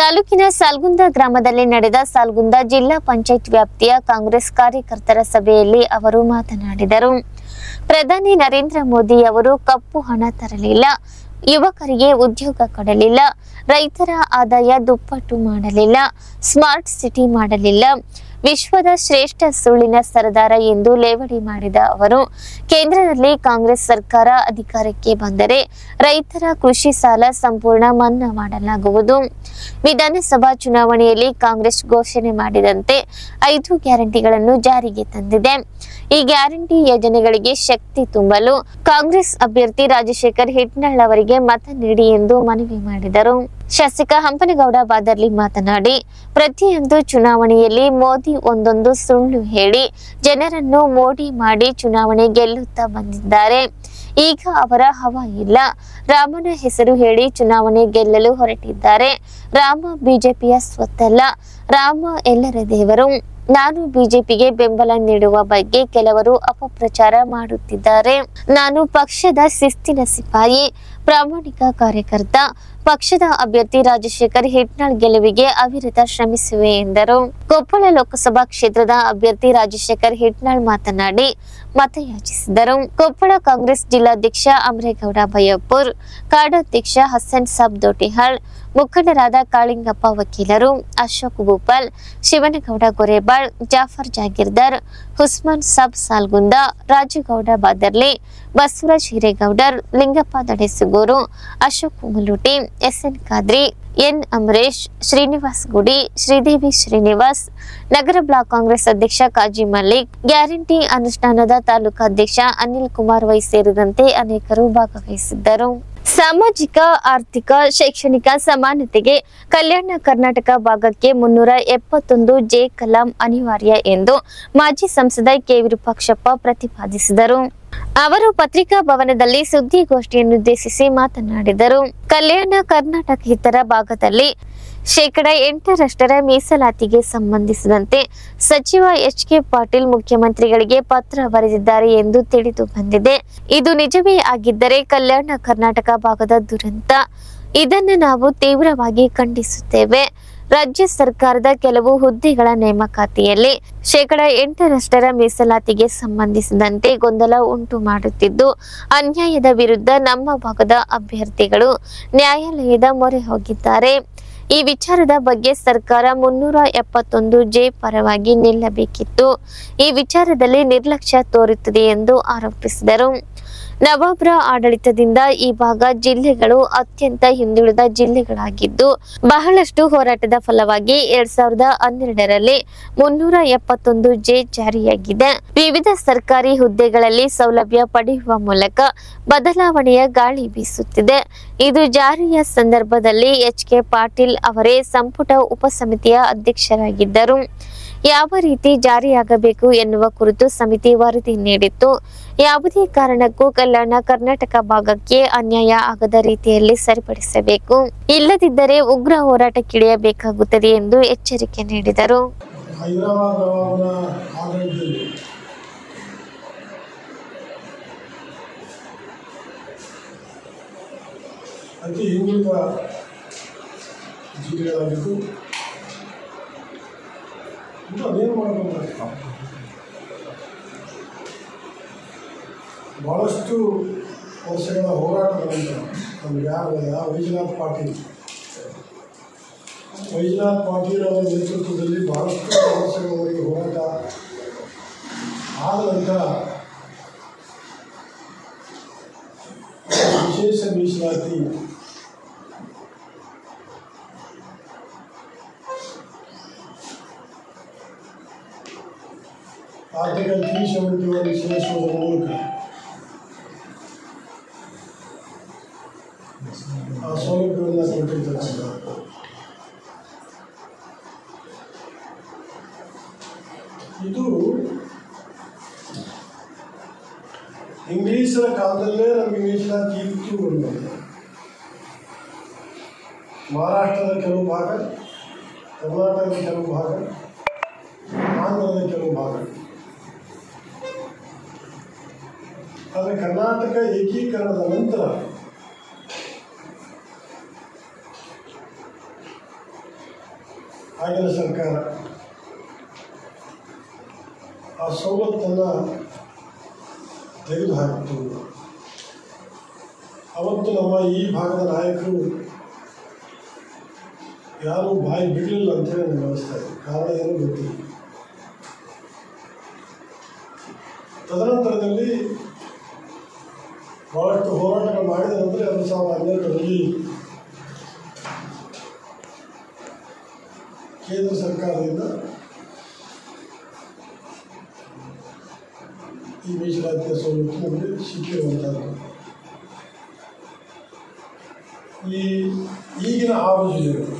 A: ತಾಲೂಕಿನ ಸಾಲ್ಗುಂದ ಗ್ರಾಮದಲ್ಲಿ ನಡೆದ ಸಾಲ್ಗುಂದ ಜಿಲ್ಲಾ ಪಂಚಾಯತ್ ವ್ಯಾಪ್ತಿಯ ಕಾಂಗ್ರೆಸ್ ಕಾರ್ಯಕರ್ತರ ಸಭೆಯಲ್ಲಿ ಅವರು ಮಾತನಾಡಿದರು. ಪ್ರಧಾನಿ ನರೇಂದ್ರ ಮೋದಿ ಅವರು ಕಪ್ಪು ಹಣ ತರಲಿಲ್ಲ, ಯುವಕರಿಗೆ ಉದ್ಯೋಗ ಕೊಡಲಿಲ್ಲ, ರೈತರ ಆದಾಯ ದುಪ್ಪಟ್ಟು ಮಾಡಲಿಲ್ಲ, ಸ್ಮಾರ್ಟ್ ಸಿಟಿ ಮಾಡಲಿಲ್ಲ, ವಿಶ್ವದ ಶ್ರೇಷ್ಠ ಸುಳ್ಳಿನ ಸರದಾರ ಎಂದು ಲೇವಡಿ ಮಾಡಿದ ಅವರು, ಕೇಂದ್ರದಲ್ಲಿ ಕಾಂಗ್ರೆಸ್ ಸರ್ಕಾರ ಅಧಿಕಾರಕ್ಕೆ ಬಂದರೆ ರೈತರ ಕೃಷಿ ಸಾಲ ಸಂಪೂರ್ಣ ಮನ್ನಾ ಮಾಡಲಾಗುವುದು. ವಿಧಾನಸಭಾ ಚುನಾವಣೆಯಲ್ಲಿ ಕಾಂಗ್ರೆಸ್ ಘೋಷಣೆ ಮಾಡಿದಂತೆ 5 ಗ್ಯಾರಂಟಿಗಳನ್ನು ಜಾರಿಗೆ ತಂದಿದೆ. ಈ ಗ್ಯಾರಂಟಿ ಯೋಜನೆಗಳಿಗೆ ಶಕ್ತಿ ತುಂಬಲು ಕಾಂಗ್ರೆಸ್ ಅಭ್ಯರ್ಥಿ ರಾಜಶೇಖರ್ ಹಿಟ್ನಾಳ್ ಅವರಿಗೆ ಮತ ನೀಡಿ ಎಂದು ಮನವಿ ಮಾಡಿದರು. ಶಾಸಕ ಹಂಪನಗೌಡ ಬಾದರ್ಲಿ ಮಾತನಾಡಿ, ಪ್ರತಿಯೊಂದು ಚುನಾವಣೆಯಲ್ಲಿ ಮೋದಿ ಒಂದೊಂದು ಸುಳ್ಳು ಹೇಳಿ ಜನರನ್ನು ಮೋಡಿ ಮಾಡಿ ಚುನಾವಣೆ ಗೆಲ್ಲುತ್ತಾ ಬಂದಿದ್ದಾರೆ. ಈಗ ಅವರ ಹವಾ ಇಲ್ಲ. ರಾಮನ ಹೆಸರು ಹೇಳಿ ಚುನಾವಣೆ ಗೆಲ್ಲಲು ಹೊರಟಿದ್ದಾರೆ. ರಾಮ ಬಿಜೆಪಿಯ ಸ್ವತ್ತಲ್ಲ, ರಾಮ ಎಲ್ಲರ ದೇವರು. ನಾನು ಬಿಜೆಪಿಗೆ ಬೆಂಬಲ ನೀಡುವ ಬಗ್ಗೆ ಕೆಲವರು ಅಪಪ್ರಚಾರ ಮಾಡುತ್ತಿದ್ದಾರೆ. ನಾನು ಪಕ್ಷದ ಶಿಸ್ತಿನ ಸಿಪಾಯಿ, ಪ್ರಾಮಾಣಿಕ ಕಾರ್ಯಕರ್ತ. ಪಕ್ಷದ ಅಭ್ಯರ್ಥಿ ರಾಜಶೇಖರ್ ಹಿಟ್ನಾಳ್ ಗೆಲುವಿಗೆ ಅವಿರತ ಶ್ರಮಿಸುವೆ ಎಂದರು. ಕೊಪ್ಪಳ ಲೋಕಸಭಾ ಕ್ಷೇತ್ರದ ಅಭ್ಯರ್ಥಿ ರಾಜಶೇಖರ್ ಹಿಟ್ನಾಳ್ ಮಾತನಾಡಿ ಮತಯಾಚಿಸಿದರು. ಕೊಪ್ಪಳ ಕಾಂಗ್ರೆಸ್ ಜಿಲ್ಲಾಧ್ಯಕ್ಷ ಅಮರೇಗೌಡ ಬಯ್ಯಾಪುರ್, ಕಾಡಾಧ್ಯಕ್ಷ ಹಸನ್ ಸಾಬ್ ದೋಟಿಹಾಳ್, ಮುಖಂಡರಾದ ಕಾಳಿಂಗಪ್ಪ ವಕೀಲರು, ಅಶೋಕ್ ಭೂಪಾಲ್, ಶಿವನಗೌಡ ಗೊರೇಬಾಳ್, ಜಾಫರ್ ಜಾಗೀರ್ದಾರ್, ಹುಸ್ಮಾನ್ ಸಾಬ್ ಸಾಲ್ಗುಂದ, ರಾಜುಗೌಡ ಬಾದರ್ಲಿ, ಬಸವರಾಜ್ ಹಿರೇಗೌಡರ್, ಲಿಂಗಪ್ಪ ದಡೇಸುಗೂರು, ಅಶೋಕ್ ಮುಲುಟಿ, ಎಸ್ಎನ್ ಖಾದ್ರಿ, ಎನ್ ಅಮರೇಶ್, ಶ್ರೀನಿವಾಸ್ ಗುಡಿ, ಶ್ರೀದೇವಿ ಶ್ರೀನಿವಾಸ್, ನಗರ ಬ್ಲಾಕ್ ಕಾಂಗ್ರೆಸ್ ಅಧ್ಯಕ್ಷ ಕಾಜಿ ಮಲ್ಲಿಕ್, ಗ್ಯಾರಂಟಿ ಅನುಷ್ಠಾನದ ತಾಲೂಕಾಧ್ಯಕ್ಷ ಅನಿಲ್ ಕುಮಾರ್ ವೈ ಸೇರಿದಂತೆ ಅನೇಕರು ಭಾಗವಹಿಸಿದ್ದರು. ಸಾಮಾಜಿಕ, ಆರ್ಥಿಕ, ಶೈಕ್ಷಣಿಕ ಸಮಾನತೆಗೆ ಕಲ್ಯಾಣ ಕರ್ನಾಟಕ ಭಾಗಕ್ಕೆ 371 ಜೆ ಕಲಾಂ ಅನಿವಾರ್ಯ ಎಂದು ಮಾಜಿ ಸಂಸದ ಕೆ ವಿರೂಪಾಕ್ಷಪ್ಪ ಪ್ರತಿಪಾದಿಸಿದರು. ಅವರು ಪತ್ರಿಕಾ ಭವನದಲ್ಲಿ ಸುದ್ದಿಗೋಷ್ಠಿಯನ್ನುದ್ದೇಶಿಸಿ ಮಾತನಾಡಿದರು. ಕಲ್ಯಾಣ ಕರ್ನಾಟಕೇತರ ಭಾಗದಲ್ಲಿ 8% ಮೀಸಲಾತಿಗೆ ಸಂಬಂಧಿಸಿದಂತೆ ಸಚಿವ ಎಚ್.ಕೆ. ಪಾಟೀಲ್ ಮುಖ್ಯಮಂತ್ರಿಗಳಿಗೆ ಪತ್ರ ಬರೆದಿದ್ದಾರೆ ಎಂದು ತಿಳಿದು ಬಂದಿದೆ. ಇದು ನಿಜವೇ ಆಗಿದ್ದರೆ ಕಲ್ಯಾಣ ಕರ್ನಾಟಕ ಭಾಗದ ದುರಂತ. ಇದನ್ನು ನಾವು ತೀವ್ರವಾಗಿ ಖಂಡಿಸುತ್ತೇವೆ. ರಾಜ್ಯ ಸರ್ಕಾರದ ಕೆಲವು ಹುದ್ದೆಗಳ ನೇಮಕಾತಿಯಲ್ಲಿ 8% ಮೀಸಲಾತಿಗೆ ಸಂಬಂಧಿಸಿದಂತೆ ಗೊಂದಲ ಉಂಟು ಮಾಡುತ್ತಿದ್ದು, ಅನ್ಯಾಯದ ವಿರುದ್ಧ ನಮ್ಮ ಭಾಗದ ಅಭ್ಯರ್ಥಿಗಳು ನ್ಯಾಯಾಲಯದ ಮೊರೆ ಹೋಗಿದ್ದಾರೆ. ಈ ವಿಚಾರದ ಬಗ್ಗೆ ಸರ್ಕಾರ 371 ಜೆ ಪರವಾಗಿ ನಿಲ್ಲಬೇಕಿತ್ತು. ಈ ವಿಚಾರದಲ್ಲಿ ನಿರ್ಲಕ್ಷ್ಯ ತೋರುತ್ತದೆ ಎಂದು ಆರೋಪಿಸಿದರು. ನವಾಬ್ರ ಆಡಳಿತದಿಂದ ಈ ಭಾಗ ಜಿಲ್ಲೆಗಳು ಅತ್ಯಂತ ಹಿಂದುಳಿದ ಜಿಲ್ಲೆಗಳಾಗಿದ್ದು, ಬಹಳಷ್ಟು ಹೋರಾಟದ ಫಲವಾಗಿ 2012ರಲ್ಲಿ 371 ಜೆ ಜಾರಿಯಾಗಿದೆ. ವಿವಿಧ ಸರ್ಕಾರಿ ಹುದ್ದೆಗಳಲ್ಲಿ ಸೌಲಭ್ಯ ಪಡೆಯುವ ಮೂಲಕ ಬದಲಾವಣೆಯ ಗಾಳಿ ಬೀಸುತ್ತಿದೆ. ಇದು ಜಾರಿಯ ಸಂದರ್ಭದಲ್ಲಿ ಎಚ್.ಕೆ. ಪಾಟೀಲ್ ಅವರೇ ಸಂಪುಟ ಉಪಸಮಿತಿಯ ಅಧ್ಯಕ್ಷರಾಗಿದ್ದರು. ಯಾವ ರೀತಿ ಜಾರಿಯಾಗಬೇಕು ಎನ್ನುವ ಕುರಿತು ಸಮಿತಿ ವರದಿ ನೀಡಿತ್ತು. ಯಾವುದೇ ಕಾರಣಕ್ಕೂ ಕಲ್ಯಾಣ ಕರ್ನಾಟಕ ಭಾಗಕ್ಕೆ ಅನ್ಯಾಯ ಆಗದ ರೀತಿಯಲ್ಲಿ ಸರಿಪಡಿಸಬೇಕು, ಇಲ್ಲದಿದ್ದರೆ ಉಗ್ರ ಹೋರಾಟಕ್ಕಿಳಿಯಬೇಕಾಗುತ್ತದೆ ಎಂದು ಎಚ್ಚರಿಕೆ ನೀಡಿದರು.
E: ಅತಿ ಹಿಂದುಳಿದ ಜಿಲ್ಲೆಗಳಾಗಿದ್ದು ಅದೇನು ಮಾಡಬೇಕು, ಭಾಳಷ್ಟು ವರ್ಷಗಳ ಹೋರಾಟದ ನಂತರ ನಮ್ಗೆ ಯಾವ ವೈಜನಾಥ್ ಪಾಟೀಲ್ ಅವರ ನೇತೃತ್ವದಲ್ಲಿ ಭಾಳಷ್ಟು ವರ್ಷಗಳವರೆಗೆ ಹೋರಾಟ ಆದ ನಂತರ ವಿಶೇಷ ಮೀಸಲಾತಿ ಆರ್ಟಿಕಲ್ 371 ಸೇರಿಸುವುದರ ಮೂಲಕ ಆ ಸೌಲಭ್ಯವನ್ನು ಕೊಟ್ಟಿದ್ದಾರೆ. ಇದು ಇಂಗ್ಲಿಷರ ಕಾಲದಲ್ಲೇ ನಮಗೆ ಮೀಸಲಾತಿ ಇತ್ತು. ಮಹಾರಾಷ್ಟ್ರದ ಕೆಲವು ಭಾಗ, ಕರ್ನಾಟಕದ ಕೆಲವು ಭಾಗ, ಆಂಧ್ರದ ಕೆಲವು ಭಾಗ. ಆದರೆ ಕರ್ನಾಟಕ ಏಕೀಕರಣದ ನಂತರ ಆಗಿನ ಸರ್ಕಾರ ಆ ಸವಲತ್ತನ್ನು ತೆಗೆದುಹಾಕಿತು. ಅವತ್ತು ನಮ್ಮ ಈ ಭಾಗದ ನಾಯಕರು ಯಾರೂ ಬಾಯಿ ಬಿಡಲಿಲ್ಲ ಅಂತೇಳಿ ನನಗೆ ಅನಿಸ್ತಾ ಇದೆ. ಕಾರಣ ಏನೂ ಗೊತ್ತಿಲ್ಲ. ತದನಂತರದಲ್ಲಿ ಭಾಳಷ್ಟು ಹೋರಾಟಗಳು ಮಾಡಿದ ನಂತರ 2012ರಲ್ಲಿ ಕೇಂದ್ರ ಸರ್ಕಾರದಿಂದ ಈ ಮೀಸಲಾತಿಯ ಸವಲತ್ತು ನಮಗೆ ಸಿಕ್ಕಿರುವಂಥದ್ದು. ಈಗಿನ 6 ಜಿಲ್ಲೆಗಳು,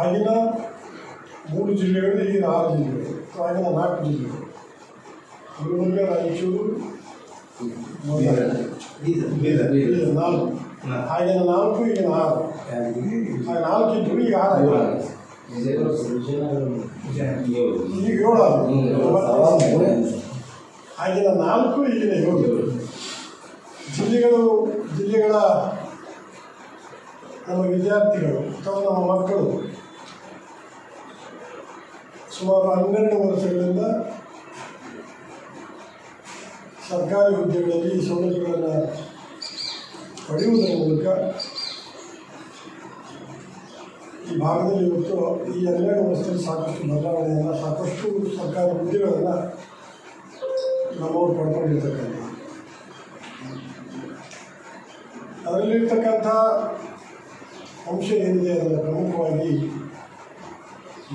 E: ಆಗಿನ 3 ಜಿಲ್ಲೆಗಳು, ಈಗಿನ 6 ಜಿಲ್ಲೆಗಳು, ಆಗಿನ 4 ಜಿಲ್ಲೆಗಳು, ಗುಲ್ಬರ್ಗ, ರಾಯಚೂರು, 4, ಆಗಿನ 4, ಈಗಿನ 6, 4 ಇದ್ದು ಈಗ 6 ಈಗ 7 ಆಗಿನ 4, ಈಗಿನ 7 ಜಿಲ್ಲೆಗಳ ನಮ್ಮ ವಿದ್ಯಾರ್ಥಿಗಳು ಅಥವಾ ನಮ್ಮ ಮಕ್ಕಳು ಸುಮಾರು 12 ವರ್ಷಗಳಿಂದ ಸರ್ಕಾರಿ ಹುದ್ದೆಗಳಲ್ಲಿ ಸೌಲಭ್ಯಗಳನ್ನು ಪಡೆಯುವುದರ ಮೂಲಕ ಈ ಭಾಗದಲ್ಲಿ ಇವತ್ತು ಈ 12 ವರ್ಷದಲ್ಲಿ ಸಾಕಷ್ಟು ಬದಲಾವಣೆಯನ್ನು, ಸಾಕಷ್ಟು ಸರ್ಕಾರಿ ಹುದ್ದೆಗಳನ್ನು ನಮ್ಮವರು ಪಡ್ಕೊಂಡಿರ್ತಕ್ಕಂಥ ಅದರಲ್ಲಿರ್ತಕ್ಕಂಥ ಅಂಶ ಏನಿದೆ ಅದರ ಪ್ರಮುಖವಾಗಿ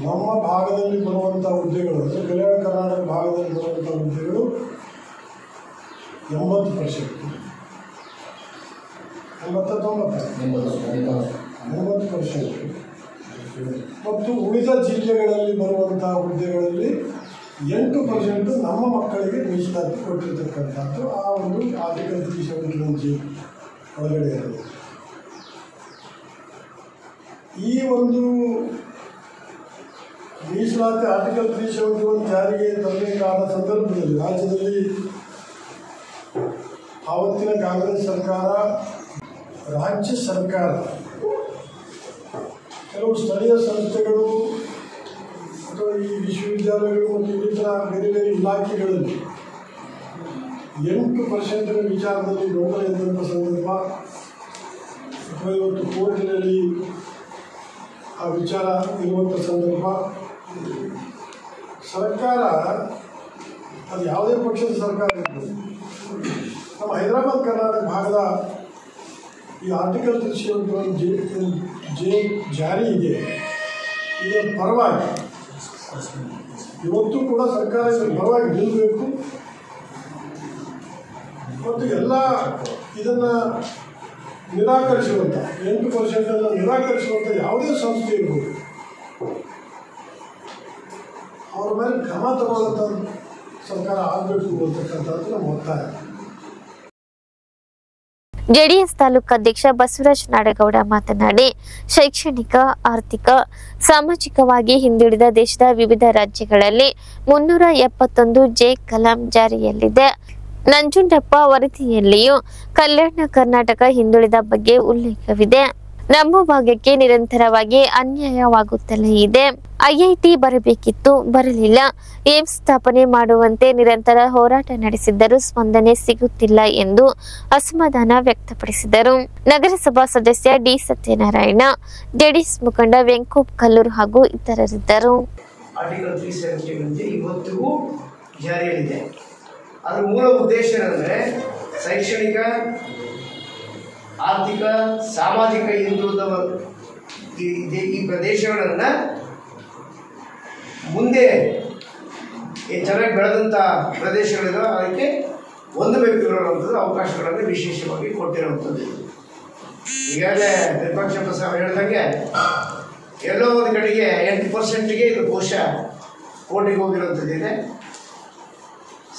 E: ನಮ್ಮ ಭಾಗದಲ್ಲಿ ಬರುವಂಥ ಹುದ್ದೆಗಳು, ಅಂದರೆ ಕಲ್ಯಾಣ ಕರ್ನಾಟಕ ಭಾಗದಲ್ಲಿ ಬರುವಂಥ ಹುದ್ದೆಗಳು 80%, 90% ಮತ್ತು ಉಳಿದ ಜಿಲ್ಲೆಗಳಲ್ಲಿ ಬರುವಂಥ ಹುದ್ದೆಗಳಲ್ಲಿ 8% ನಮ್ಮ ಮಕ್ಕಳಿಗೆ ಮೀಸಲಾತಿ ಕೊಟ್ಟಿರ್ತಕ್ಕಂಥದ್ದು ಆ ಒಂದು ಆರ್ಟಿಕಲ್ 371 ಒಳಗಡೆ ಇರೋದು. ಈ ಒಂದು ಮೀಸಲಾತಿ ಆರ್ಟಿಕಲ್ 371 ಜಾರಿಗೆ ತರಬೇಕಾದ ಸಂದರ್ಭದಲ್ಲಿ ರಾಜ್ಯದಲ್ಲಿ ಆವತ್ತಿನ ಕಾಂಗ್ರೆಸ್ ಸರ್ಕಾರ, ರಾಜ್ಯ ಸರ್ಕಾರ, ಕೆಲವು ಸ್ಥಳೀಯ ಸಂಸ್ಥೆಗಳು ಅಥವಾ ಈ ವಿಶ್ವವಿದ್ಯಾಲಯಗಳು ಮತ್ತು ಇನ್ನಿತರ ಬೇರೆ ಬೇರೆ ಇಲಾಖೆಗಳಲ್ಲಿ 8% ವಿಚಾರದಲ್ಲಿ ಗೊಂದಲ ಇದ್ದಂಥ ಸಂದರ್ಭ ಅಥವಾ ಇವತ್ತು ಕೋರ್ಟಿನಲ್ಲಿ ಆ ವಿಚಾರ ಇರುವಂಥ ಸಂದರ್ಭ ಸರ್ಕಾರ, ಅದು ಯಾವುದೇ ಪಕ್ಷದ ಸರ್ಕಾರ ಇರ್ಬೋದು, ನಮ್ಮ ಹೈದರಾಬಾದ್ ಕರ್ನಾಟಕ ಭಾಗದ ಈ ಆರ್ಟಿಕಲ್ 371 ಜಾರಿ ಇದೆ, ಇದರ ಪರವಾಗಿ ಇವತ್ತು ಕೂಡ ಸರ್ಕಾರ ಇದರ ಪರವಾಗಿ ನಿಲ್ಲಬೇಕು ಮತ್ತು ಎಲ್ಲ ಇದನ್ನು ನಿರಾಕರಿಸುವಂಥ 8% ನಿರಾಕರಿಸುವಂಥ ಯಾವುದೇ ಸಂಸ್ಥೆ ಇರ್ಬೋದು ಅವ್ರ ಮೇಲೆ ಕ್ರಮ ತಗೊಳ್ಳೋಂಥದ್ದು ಸರ್ಕಾರ ಆಗಬೇಕು ಅಂತಕ್ಕಂಥದ್ದು ನಮ್ಮ ಒತ್ತಾಯ.
A: ಜೆಡಿಎಸ್ ತಾಲೂಕು ಅಧ್ಯಕ್ಷ ಬಸವರಾಜ ನಾಡಗೌಡ ಮಾತನಾಡಿ, ಶೈಕ್ಷಣಿಕ, ಆರ್ಥಿಕ, ಸಾಮಾಜಿಕವಾಗಿ ಹಿಂದುಳಿದ ದೇಶದ ವಿವಿಧ ರಾಜ್ಯಗಳಲ್ಲಿ 371 ಜೆ ಕಲಂ ಜಾರಿಯಲ್ಲಿದೆ. ನಂಜುಂಡಪ್ಪ ವರದಿಯಲ್ಲಿಯೂ ಕಲ್ಯಾಣ ಕರ್ನಾಟಕ ಹಿಂದುಳಿದ ಬಗ್ಗೆ ಉಲ್ಲೇಖವಿದೆ. ನಮ್ಮ ಭಾಗಕ್ಕೆ ನಿರಂತರವಾಗಿ ಅನ್ಯಾಯವಾಗುತ್ತಲೇ ಇದೆ. ಐಐಟಿ ಬರಬೇಕಿತ್ತು, ಬರಲಿಲ್ಲ. ಏಮ್ಸ್ ಸ್ಥಾಪನೆ ಮಾಡುವಂತೆ ನಿರಂತರ ಹೋರಾಟ ನಡೆಸಿದ್ದರೂ ಸ್ಪಂದನೆ ಸಿಗುತ್ತಿಲ್ಲ ಎಂದು ಅಸಮಾಧಾನ ವ್ಯಕ್ತಪಡಿಸಿದರು. ನಗರಸಭಾ ಸದಸ್ಯ ಡಿ ಸತ್ಯನಾರಾಯಣ, ಜೆಡಿಎಸ್ ಮುಖಂಡ ವೆಂಕೋಪ್ ಕಲ್ಲೂರು ಹಾಗೂ ಇತರರಿದ್ದರು.
F: ಆರ್ಟಿಕಲ್ 370 ಇವತ್ತಿಗೂ ಜಾರಿಯಲ್ಲಿದೆ. ಅದರ ಮೂಲ ಉದ್ದೇಶ ಏನಂದರೆ ಶೈಕ್ಷಣಿಕ, ಆರ್ಥಿಕ, ಸಾಮಾಜಿಕ ಹಿಂದುಳಿದ ಈ ಪ್ರದೇಶಗಳನ್ನು ಮುಂದೆ ಚೆನ್ನಾಗಿ ಬೆಳೆದಂಥ ಪ್ರದೇಶಗಳಿವೆ, ಅದಕ್ಕೆ ಒಂದು ವ್ಯಕ್ತಿಗಳಿರುವಂಥದ್ದು ಅವಕಾಶಗಳನ್ನು ವಿಶೇಷವಾಗಿ ಕೊಟ್ಟಿರುವಂಥದ್ದು. ಈಗಾಗಲೇ ವಿಪಕ್ಷ ಪ್ರಸಾರ ಹೇಳಿದಂಗೆ ಎಲ್ಲೋ ಒಂದು ಕಡೆಗೆ 8%ಗೆ ಇದು ಬಹುಶಃ ಕೋಟಿಗೆ ಹೋಗಿರುವಂಥದ್ದಿದೆ.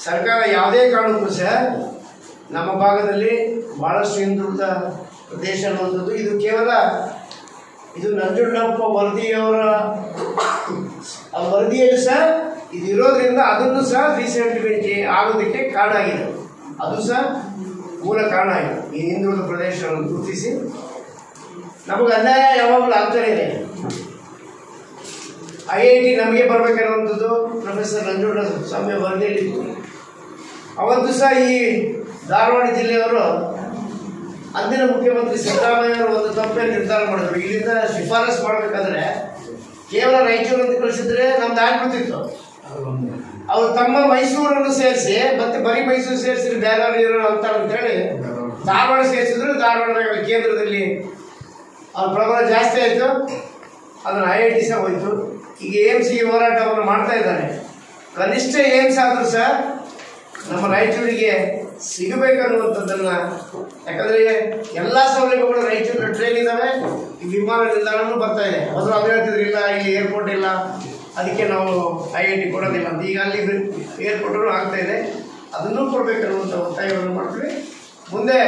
F: ಸರ್ಕಾರ ಯಾವುದೇ ಕಾರಣಕ್ಕೂ ಸಹ ನಮ್ಮ ಭಾಗದಲ್ಲಿ ಭಾಳಷ್ಟು ಹಿಂದುಳಿದ ಪ್ರದೇಶ ಅನ್ನುವಂಥದ್ದು ಇದು ಕೇವಲ ಇದು ನಂಜುಂಡಪ್ಪ ವರದಿಯವರ ವರದಿಯಲ್ಲಿ ಸಹ ಇದು ಇರೋದ್ರಿಂದ ಅದನ್ನು ಸಹ 370 ಆಗೋದಕ್ಕೆ ಕಾರಣ ಆಗಿದೆ. ಅದು ಸಹ ಮೂಲ ಕಾರಣ ಆಗಿದೆ. ಈ ಹಿಂದುಳಿದ ಪ್ರದೇಶಗಳನ್ನು ಗುರುತಿಸಿ ನಮಗೆ ಅನ್ಯಾಯ ಯಾವಾಗಲೂ ಆಗ್ತಾನೆ ಇದೆ. IIT ನಮಗೆ ಬರಬೇಕಿರುವಂಥದ್ದು ಪ್ರೊಫೆಸರ್ ನಂಜುಂಡಸ್ವಾಮಿ ವರದಿಯಲ್ಲಿತ್ತು. ಅವತ್ತು ಸಹ ಈ ಧಾರವಾಡ ಜಿಲ್ಲೆಯವರು ಅಂದಿನ ಮುಖ್ಯಮಂತ್ರಿ ಸಿದ್ದರಾಮಯ್ಯವರು ಒಂದು ತಪ್ಪೇನು ನಿರ್ಧಾರ ಮಾಡಿದ್ರು. ಇಲ್ಲಿಂದ ಶಿಫಾರಸು ಮಾಡಬೇಕಾದ್ರೆ ಕೇವಲ ರಾಯಚೂರು ಅಂತ ಕಳಿಸಿದ್ರೆ ನಮ್ದು ಆಗ್ಬಿಡ್ತಿತ್ತು. ಅವರು ತಮ್ಮ ಮೈಸೂರನ್ನು ಸೇರಿಸಿ ಮತ್ತೆ ಬರೀ ಮೈಸೂರು ಸೇರಿಸಿದ್ರೆ ಬೇರೆ ಇರೋ ಅಂತೇಳಿ ಧಾರವಾಡ ಸೇರಿಸಿದ್ರು. ಧಾರವಾಡ ಕೇಂದ್ರದಲ್ಲಿ ಅವ್ರ ಪ್ರಬಲ ಜಾಸ್ತಿ ಆಯಿತು. ಅದನ್ನು IIT ಸಹ ಹೋಯಿತು. ಈಗ ಏಮ್ಸ್ ಈ ಹೋರಾಟವನ್ನು ಮಾಡ್ತಾ ಇದ್ದಾರೆ. ಕನಿಷ್ಠ ಏಮ್ಸ್ ಆದರೂ ಸಹ ನಮ್ಮ ರಾಯಚೂರಿಗೆ ಸಿಗಬೇಕನ್ನುವಂಥದ್ದನ್ನು, ಯಾಕಂದರೆ ಎಲ್ಲ ಸೌಲಭ್ಯಗಳು ರಾಯಚೂರಿನ ಟ್ರೈನ್ ಇದ್ದಾವೆ, ಈ ವಿಮಾನ ನಿಲ್ದಾಣನೂ ಬರ್ತಾ ಇದೆ. ಮೊದಲು ಅದು ಹೇಳ್ತಿದ್ರು ಇಲ್ಲ ಇಲ್ಲಿ ಏರ್ಪೋರ್ಟ್ ಇಲ್ಲ, ಅದಕ್ಕೆ ನಾವು IIT ಕೊಡೋದಿಲ್ಲ ಅಂತ. ಈಗ ಅಲ್ಲಿ ಏರ್ಪೋರ್ಟು ಆಗ್ತಾ ಇದೆ, ಅದನ್ನೂ ಕೊಡಬೇಕನ್ನುವಂಥ ಒತ್ತಾಯವನ್ನು ಮಾಡ್ತೀವಿ. ಮುಂದೆ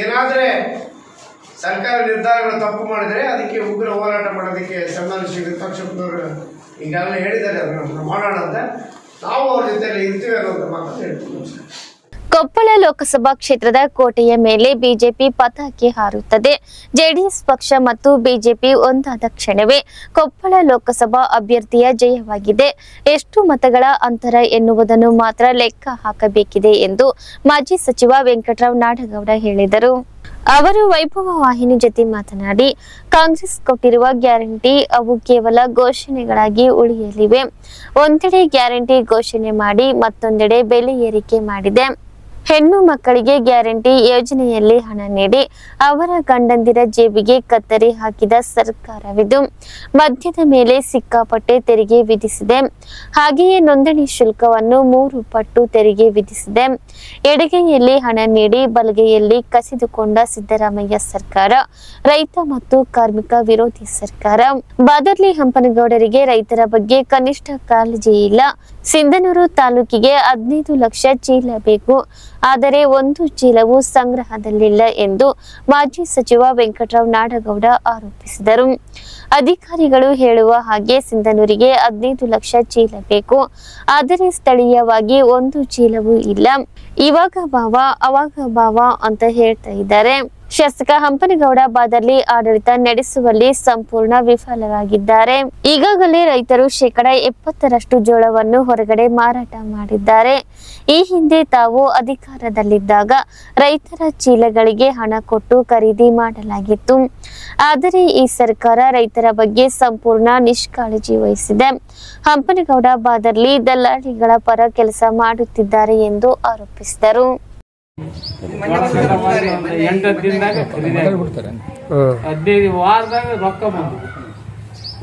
F: ಏನಾದರೆ ಸರ್ಕಾರ ನಿರ್ಧಾರಗಳು ತಪ್ಪು ಮಾಡಿದರೆ ಅದಕ್ಕೆ ಉಗ್ರ ಹೋರಾಟ ಮಾಡೋದಕ್ಕೆ ಸನ್ಮಾನಿಸಿ ವಿಪಕ್ಷದವರು ಈಗಾಗಲೇ ಹೇಳಿದ್ದಾರೆ, ಅದನ್ನು ಮಾಡೋಣ ಅಂತ. ನಾವು ಅವ್ರ ಜೊತೆಯಲ್ಲಿ ಇರ್ತೀವಿ ಅನ್ನೋದು ಮಾತನ್ನು ಹೇಳ್ತೀವಿ.
A: ಕೊಪ್ಪಳ ಲೋಕಸಭಾ ಕ್ಷೇತ್ರದ ಕೋಟೆಯ ಮೇಲೆ ಬಿಜೆಪಿ ಪತಾಕೆ ಹಾರುತ್ತದೆ. ಜೆಡಿಎಸ್ ಪಕ್ಷ ಮತ್ತು ಬಿಜೆಪಿ ಒಂದಾದ ಕ್ಷಣವೇ ಕೊಪ್ಪಳ ಲೋಕಸಭಾ ಅಭ್ಯರ್ಥಿಯ ಜಯವಾಗಿದೆ. ಎಷ್ಟು ಮತಗಳ ಅಂತರ ಎನ್ನುವುದನ್ನು ಮಾತ್ರ ಲೆಕ್ಕ ಹಾಕಬೇಕಿದೆ ಎಂದು ಮಾಜಿ ಸಚಿವ ವೆಂಕಟರಾವ್ ನಾಡಗೌಡ ಹೇಳಿದರು. ಅವರು ವೈಭವ ವಾಹಿನಿ ಜೊತೆ ಮಾತನಾಡಿ, ಕಾಂಗ್ರೆಸ್ ಕೊಟ್ಟಿರುವ ಗ್ಯಾರಂಟಿ ಅವು ಕೇವಲ ಘೋಷಣೆಗಳಾಗಿ ಉಳಿಯಲಿವೆ. ಒಂದೆಡೆ ಗ್ಯಾರಂಟಿ ಘೋಷಣೆ ಮಾಡಿ ಮತ್ತೊಂದೆಡೆ ಬೆಲೆ ಏರಿಕೆ ಮಾಡಿದೆ. ಹೆಣ್ಣು ಮಕ್ಕಳಿಗೆ ಗ್ಯಾರಂಟಿ ಯೋಜನೆಯಲ್ಲಿ ಹಣ ನೀಡಿ ಅವರ ಗಂಡಂದಿರ ಜೇಬಿಗೆ ಕತ್ತರಿ ಹಾಕಿದ ಸರ್ಕಾರವಿದು. ಮದ್ಯದ ಮೇಲೆ ಸಿಕ್ಕಾಪಟ್ಟೆ ತೆರಿಗೆ ವಿಧಿಸಿದೆ. ಹಾಗೆಯೇ ನೋಂದಣಿ ಶುಲ್ಕವನ್ನು 3 ಪಟ್ಟು ತೆರಿಗೆ ವಿಧಿಸಿದೆ. ಎಡಗೈಯಲ್ಲಿ ಹಣ ನೀಡಿ ಬಲಗೈಯಲ್ಲಿ ಕಸಿದುಕೊಂಡ ಸಿದ್ದರಾಮಯ್ಯ ಸರ್ಕಾರ ರೈತ ಮತ್ತು ಕಾರ್ಮಿಕ ವಿರೋಧಿ ಸರ್ಕಾರ. ಬಾದರ್ಲಿ ಹಂಪನಗೌಡರಿಗೆ ರೈತರ ಬಗ್ಗೆ ಕನಿಷ್ಠ ಕಾಳಜಿ ಇಲ್ಲ. ಸಿಂಧನೂರು ತಾಲೂಕಿಗೆ 15 ಲಕ್ಷ ಚೀಲ ಬೇಕು, ಆದರೆ 1 ಚೀಲವೂ ಸಂಗ್ರಹದಲ್ಲಿಲ್ಲ ಎಂದು ಮಾಜಿ ಸಚಿವ ವೆಂಕಟರಾವ್ ನಾಡಗೌಡ ಆರೋಪಿಸಿದರು. ಅಧಿಕಾರಿಗಳು ಹೇಳುವ ಹಾಗೆ ಸಿಂಧನೂರಿಗೆ 15 ಲಕ್ಷ ಚೀಲ ಬೇಕು, ಆದರೆ ಸ್ಥಳೀಯವಾಗಿ 1 ಚೀಲವೂ ಇಲ್ಲ. ಇವಾಗ ಬಾವ ಅವಾಗ ಬಾವ ಅಂತ ಹೇಳ್ತಾ ಇದ್ದಾರೆ. ಶಾಸಕ ಹಂಪನಗೌಡ ಬಾದರ್ಲಿ ಆಡಳಿತ ನಡೆಸುವಲ್ಲಿ ಸಂಪೂರ್ಣ ವಿಫಲರಾಗಿದ್ದಾರೆ. ಈಗಾಗಲೇ ರೈತರು 70% ಜೋಳವನ್ನು ಹೊರಗಡೆ ಮಾರಾಟ ಮಾಡಿದ್ದಾರೆ. ಈ ಹಿಂದೆ ತಾವು ಅಧಿಕಾರದಲ್ಲಿದ್ದಾಗ ರೈತರ ಚೀಲಗಳಿಗೆ ಹಣ ಕೊಟ್ಟು ಖರೀದಿ ಮಾಡಲಾಗಿತ್ತು. ಆದರೆ ಈ ಸರ್ಕಾರ ರೈತರ ಬಗ್ಗೆ ಸಂಪೂರ್ಣ ನಿಷ್ಕಾಳಜಿ ವಹಿಸಿದೆ. ಹಂಪನಗೌಡ ಬಾದರ್ಲಿ ದಲ್ಲಾಳಿಗಳ ಪರ ಕೆಲಸ ಮಾಡುತ್ತಿದ್ದಾರೆ ಎಂದು ಆರೋಪಿಸಿದರು.
G: 8 ದಿನದಾಗ 15 ವಾರದಾಗ ರೊಕ್ಕ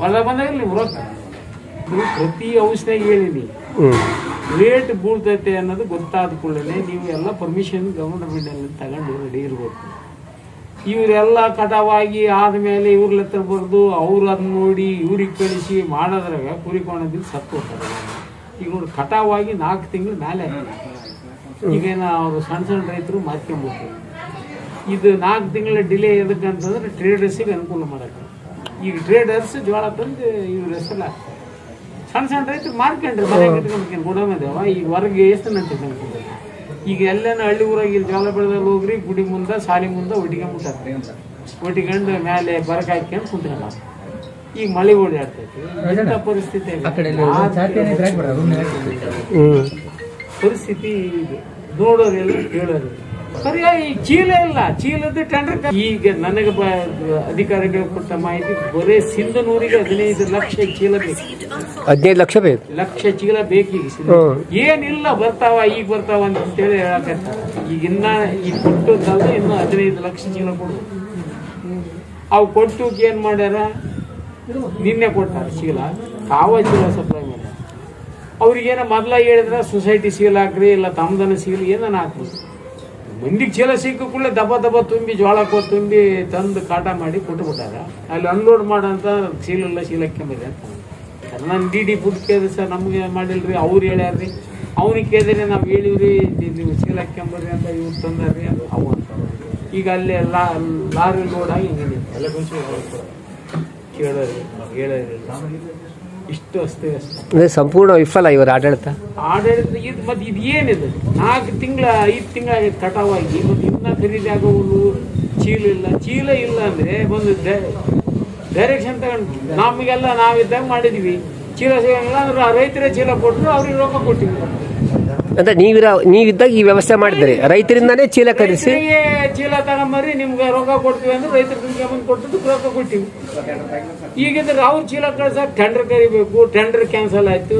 G: ಬಂದಾಗ ರೊಕ್ಕ ಪ್ರತಿ ಔಷಧಿಯಾಗ ಹೇಳಿನಿ ರೇಟ್ ಬೀಳ್ತೈತೆ ಅನ್ನೋದು ಗೊತ್ತಾದ ಕೂಡಲೇ ನೀವು ಎಲ್ಲ ಪರ್ಮಿಷನ್ ಗವರ್ನಮೆಂಟ್ ತಗೊಂಡು ರೆಡಿ ಇರ್ಬೇಕು. ಇವರೆಲ್ಲ ಕಟಾವಾಗಿ ಆದ್ಮೇಲೆ ಇವ್ರ ಹತ್ರ ಬರೆದು ಅವ್ರು ಅದನ್ನ ನೋಡಿ ಇವ್ರಿಗೆ ಕಳಿಸಿ ಮಾಡೋದ್ರಾಗ ಕುರಿಕೋಣದಿಂದ ಸತ್ತು ಹೋಗ್ತಾರೆ. ಈಗ ನೋಡಿ ಕಟಾವಾಗಿ 4 ತಿಂಗಳ ಮೇಲೆ ಈಗೇನ ಅವರು ಸಣ್ಣ ರೈತರು ಮಾರ್ಕೊಂಡ್ಬಿಟ್ರು. ಇದು 4 ತಿಂಗಳ ಡಿಲೇ ಎದಕ್ಕೆ ಅಂತಂದ್ರೆ ಟ್ರೇಡರ್ಸಿಗೆ ಅನುಕೂಲ ಮಾಡಕ್ಕೆ. ಈಗ ಟ್ರೇಡರ್ಸ್ ಜೋಳ ತಂದು ಇವ್ರ ಹೆಸರು ಹಾಕ್ತಾರೆ. ಸಣ್ಣ ರೈತರು ಮಾರ್ಕೊಂಡ್ರೆ ಮನೆ ಕಟ್ಕೊಂಡ್ಕೊಂಡು ಗುಡಮದೇವ ಈಗ ಹೊರಗೆ ಎಷ್ಟು ನಂತಿದ್ದ. ಈಗ ಎಲ್ಲೇನ ಹಳ್ಳಿ ಊರಾಗ ಇಲ್ಲಿ ಜೋಳ ಬೆಳೆದಲ್ಲಿ ಹೋಗ್ರಿ ಗುಡಿ ಮುಂದೆ ಸಾಲಿ ಮುಂದೆ ಒಟ್ಟಿಗೆ ಒಟ್ಟಿಕೊಂಡು ಮೇಲೆ ಬರಕ ಹಾಕ್ಕೊಂಡು ಕುಂತ್ಕೊಂಡ. ಈಗ ಮಳೆ ಓಡಾಡ್ತೈತಿ. ಎಂಥ ಪರಿಸ್ಥಿತಿ ಪರಿಸ್ಥಿತಿ ನೋಡೋರಿಲ್ಲ ಕೇಳೋರು ಸರಿಯಾಗಿ. ಈ ಚೀಲ ಇಲ್ಲ, ಚೀಲದ ಟೆಂಡರ್. ಈಗ ನನಗೆ ಅಧಿಕಾರಿಗಳು ಕೊಟ್ಟ ಮಾಹಿತಿ ಬರೇ ಸಿಂಧನೂರಿಗೆ 15 ಲಕ್ಷ ಚೀಲ ಬೇಕು.
H: 15
G: ಲಕ್ಷ ಚೀಲ ಬೇಕೀಗ. ಏನಿಲ್ಲ ಬರ್ತಾವ ಈಗ ಬರ್ತಾವ ಅಂತೇಳಿ ಹೇಳಕತ್ತಾರೆ. ಈಗ ಈಗ ಕೊಟ್ಟದಲ್ಲ ಇನ್ನು 15 ಲಕ್ಷ ಚೀಲ ಕೊಡು. ಅವು ಕೊಟ್ಟು ಏನ್ ಮಾಡ್ಯಾರ, ನಿನ್ನೆ ಕೊಟ್ಟಾರ ಚೀಲ, ಕಾವ ಚೀಲ ಸಪ್ಲೈ ಮಾಡ್ಯಾರ. ಅವ್ರಿಗೇನ ಮೊದ್ಲ ಹೇಳಿದ್ರ ಸೊಸೈಟಿ ಸೀಲ್ ಹಾಕ್ರಿ, ಇಲ್ಲ ತಮ್ದನ ಸೀಲ್ ಏನನ ಹಾಕ್ರಿ. ಮಂದಿಗೆ ಚೀಲ ಸಿಕ್ಕ ಕೂಡಲೇ ದಬ್ಬ ತುಂಬಿ ಜೋಳ ತುಂಬಿ ತಂದು ಕಾಟ ಮಾಡಿ ಕೊಟ್ಟುಬಿಟ್ಟಾರ. ಅಲ್ಲಿ ಅನ್ಲೋಡ್ ಮಾಡಂತ ಸೀಲ್ ಇಲ್ಲ, ಸೀಲ್ ಹಾಕ್ಕೊಂಬಿದೆ ಅಂತ. ನಾನು ಡಿ ಫುಡ್ ಕೇಳಿದ್ರೆ ಸರ್ ನಮ್ಗೆ ಮಾಡಿಲ್ರಿ, ಅವ್ರು ಹೇಳ್ಯಾರ್ರಿ. ಅವ್ನಿಗೆ ಕೇಳಿದ್ರೆ ನಾವು ಹೇಳಿವ್ರಿ ನೀವು ಸೀಲ್ ಹಾಕ್ಕೊಂಬರ್ರಿ ಅಂತ ಇವ್ರು ತಂದಾರ್ರಿ ಅಂತ ಅವು ಅಂತ. ಈಗ ಅಲ್ಲಿ ಲಾರಿ ಲೋಡ್ ಆಗಿ ಕೇಳೋರಿ ಇಷ್ಟು ಅಷ್ಟೇ
H: ಸಂಪೂರ್ಣ ವಿಫಲ ಇವರ ಆಡಳಿತ.
G: ಇದು ಮತ್ತೆ ಇದು ಏನಿದೆ 4 ತಿಂಗಳ 5 ತಿಂಗಳ ಕಟಾವಾಗಿ ಮತ್ತೆ ಇನ್ನ ಖರೀದಿ ಆಗೋದು ಚೀಲ ಇಲ್ಲ ಅಂದ್ರೆ ಒಂದು ಡೈರೆಕ್ಷನ್ ತಗೊಂಡು ನಮಗೆಲ್ಲ ನಾವಿದ್ದಾಗ ಮಾಡಿದ್ವಿ. ಚೀಲ ಸಿಗಂಗಿಲ್ಲ ಅಂದ್ರೆ ರೈತರೇ ಚೀಲ ಕೊಟ್ಟರು, ಅವ್ರಿಗೆ ರೊಕ್ಕ ಕೊಟ್ಟಿವಿ.
H: ಅಂದ್ರೆ ನೀವಿದ್ದಾಗ ಈ ವ್ಯವಸ್ಥೆ ಮಾಡಿದ್ರಿ, ರೈತರಿಂದಾನೇ ಚೀಲ ಖರೀದಿಸಿ
G: ಚೀಲ ತಗೊಂಬರ್ರಿ ನಿಮ್ಗೆ ರೊಕ್ಕ ಕೊಡ್ತೀವಿ ಅಂದ್ರೆ ರೈತರು ಬಂದು ಕೊಟ್ಟಿದ್ದು ರೊಕ್ಕ ಕೊಟ್ಟಿವಿ. ಈಗಿದ್ರೆ ಅವ್ರು ಚೀಲ ಕಳ್ಸಕ್ ಟೆಂಡರ್ ಕರಿಬೇಕು, ಟೆಂಡರ್ ಕ್ಯಾನ್ಸಲ್ ಆಯ್ತು.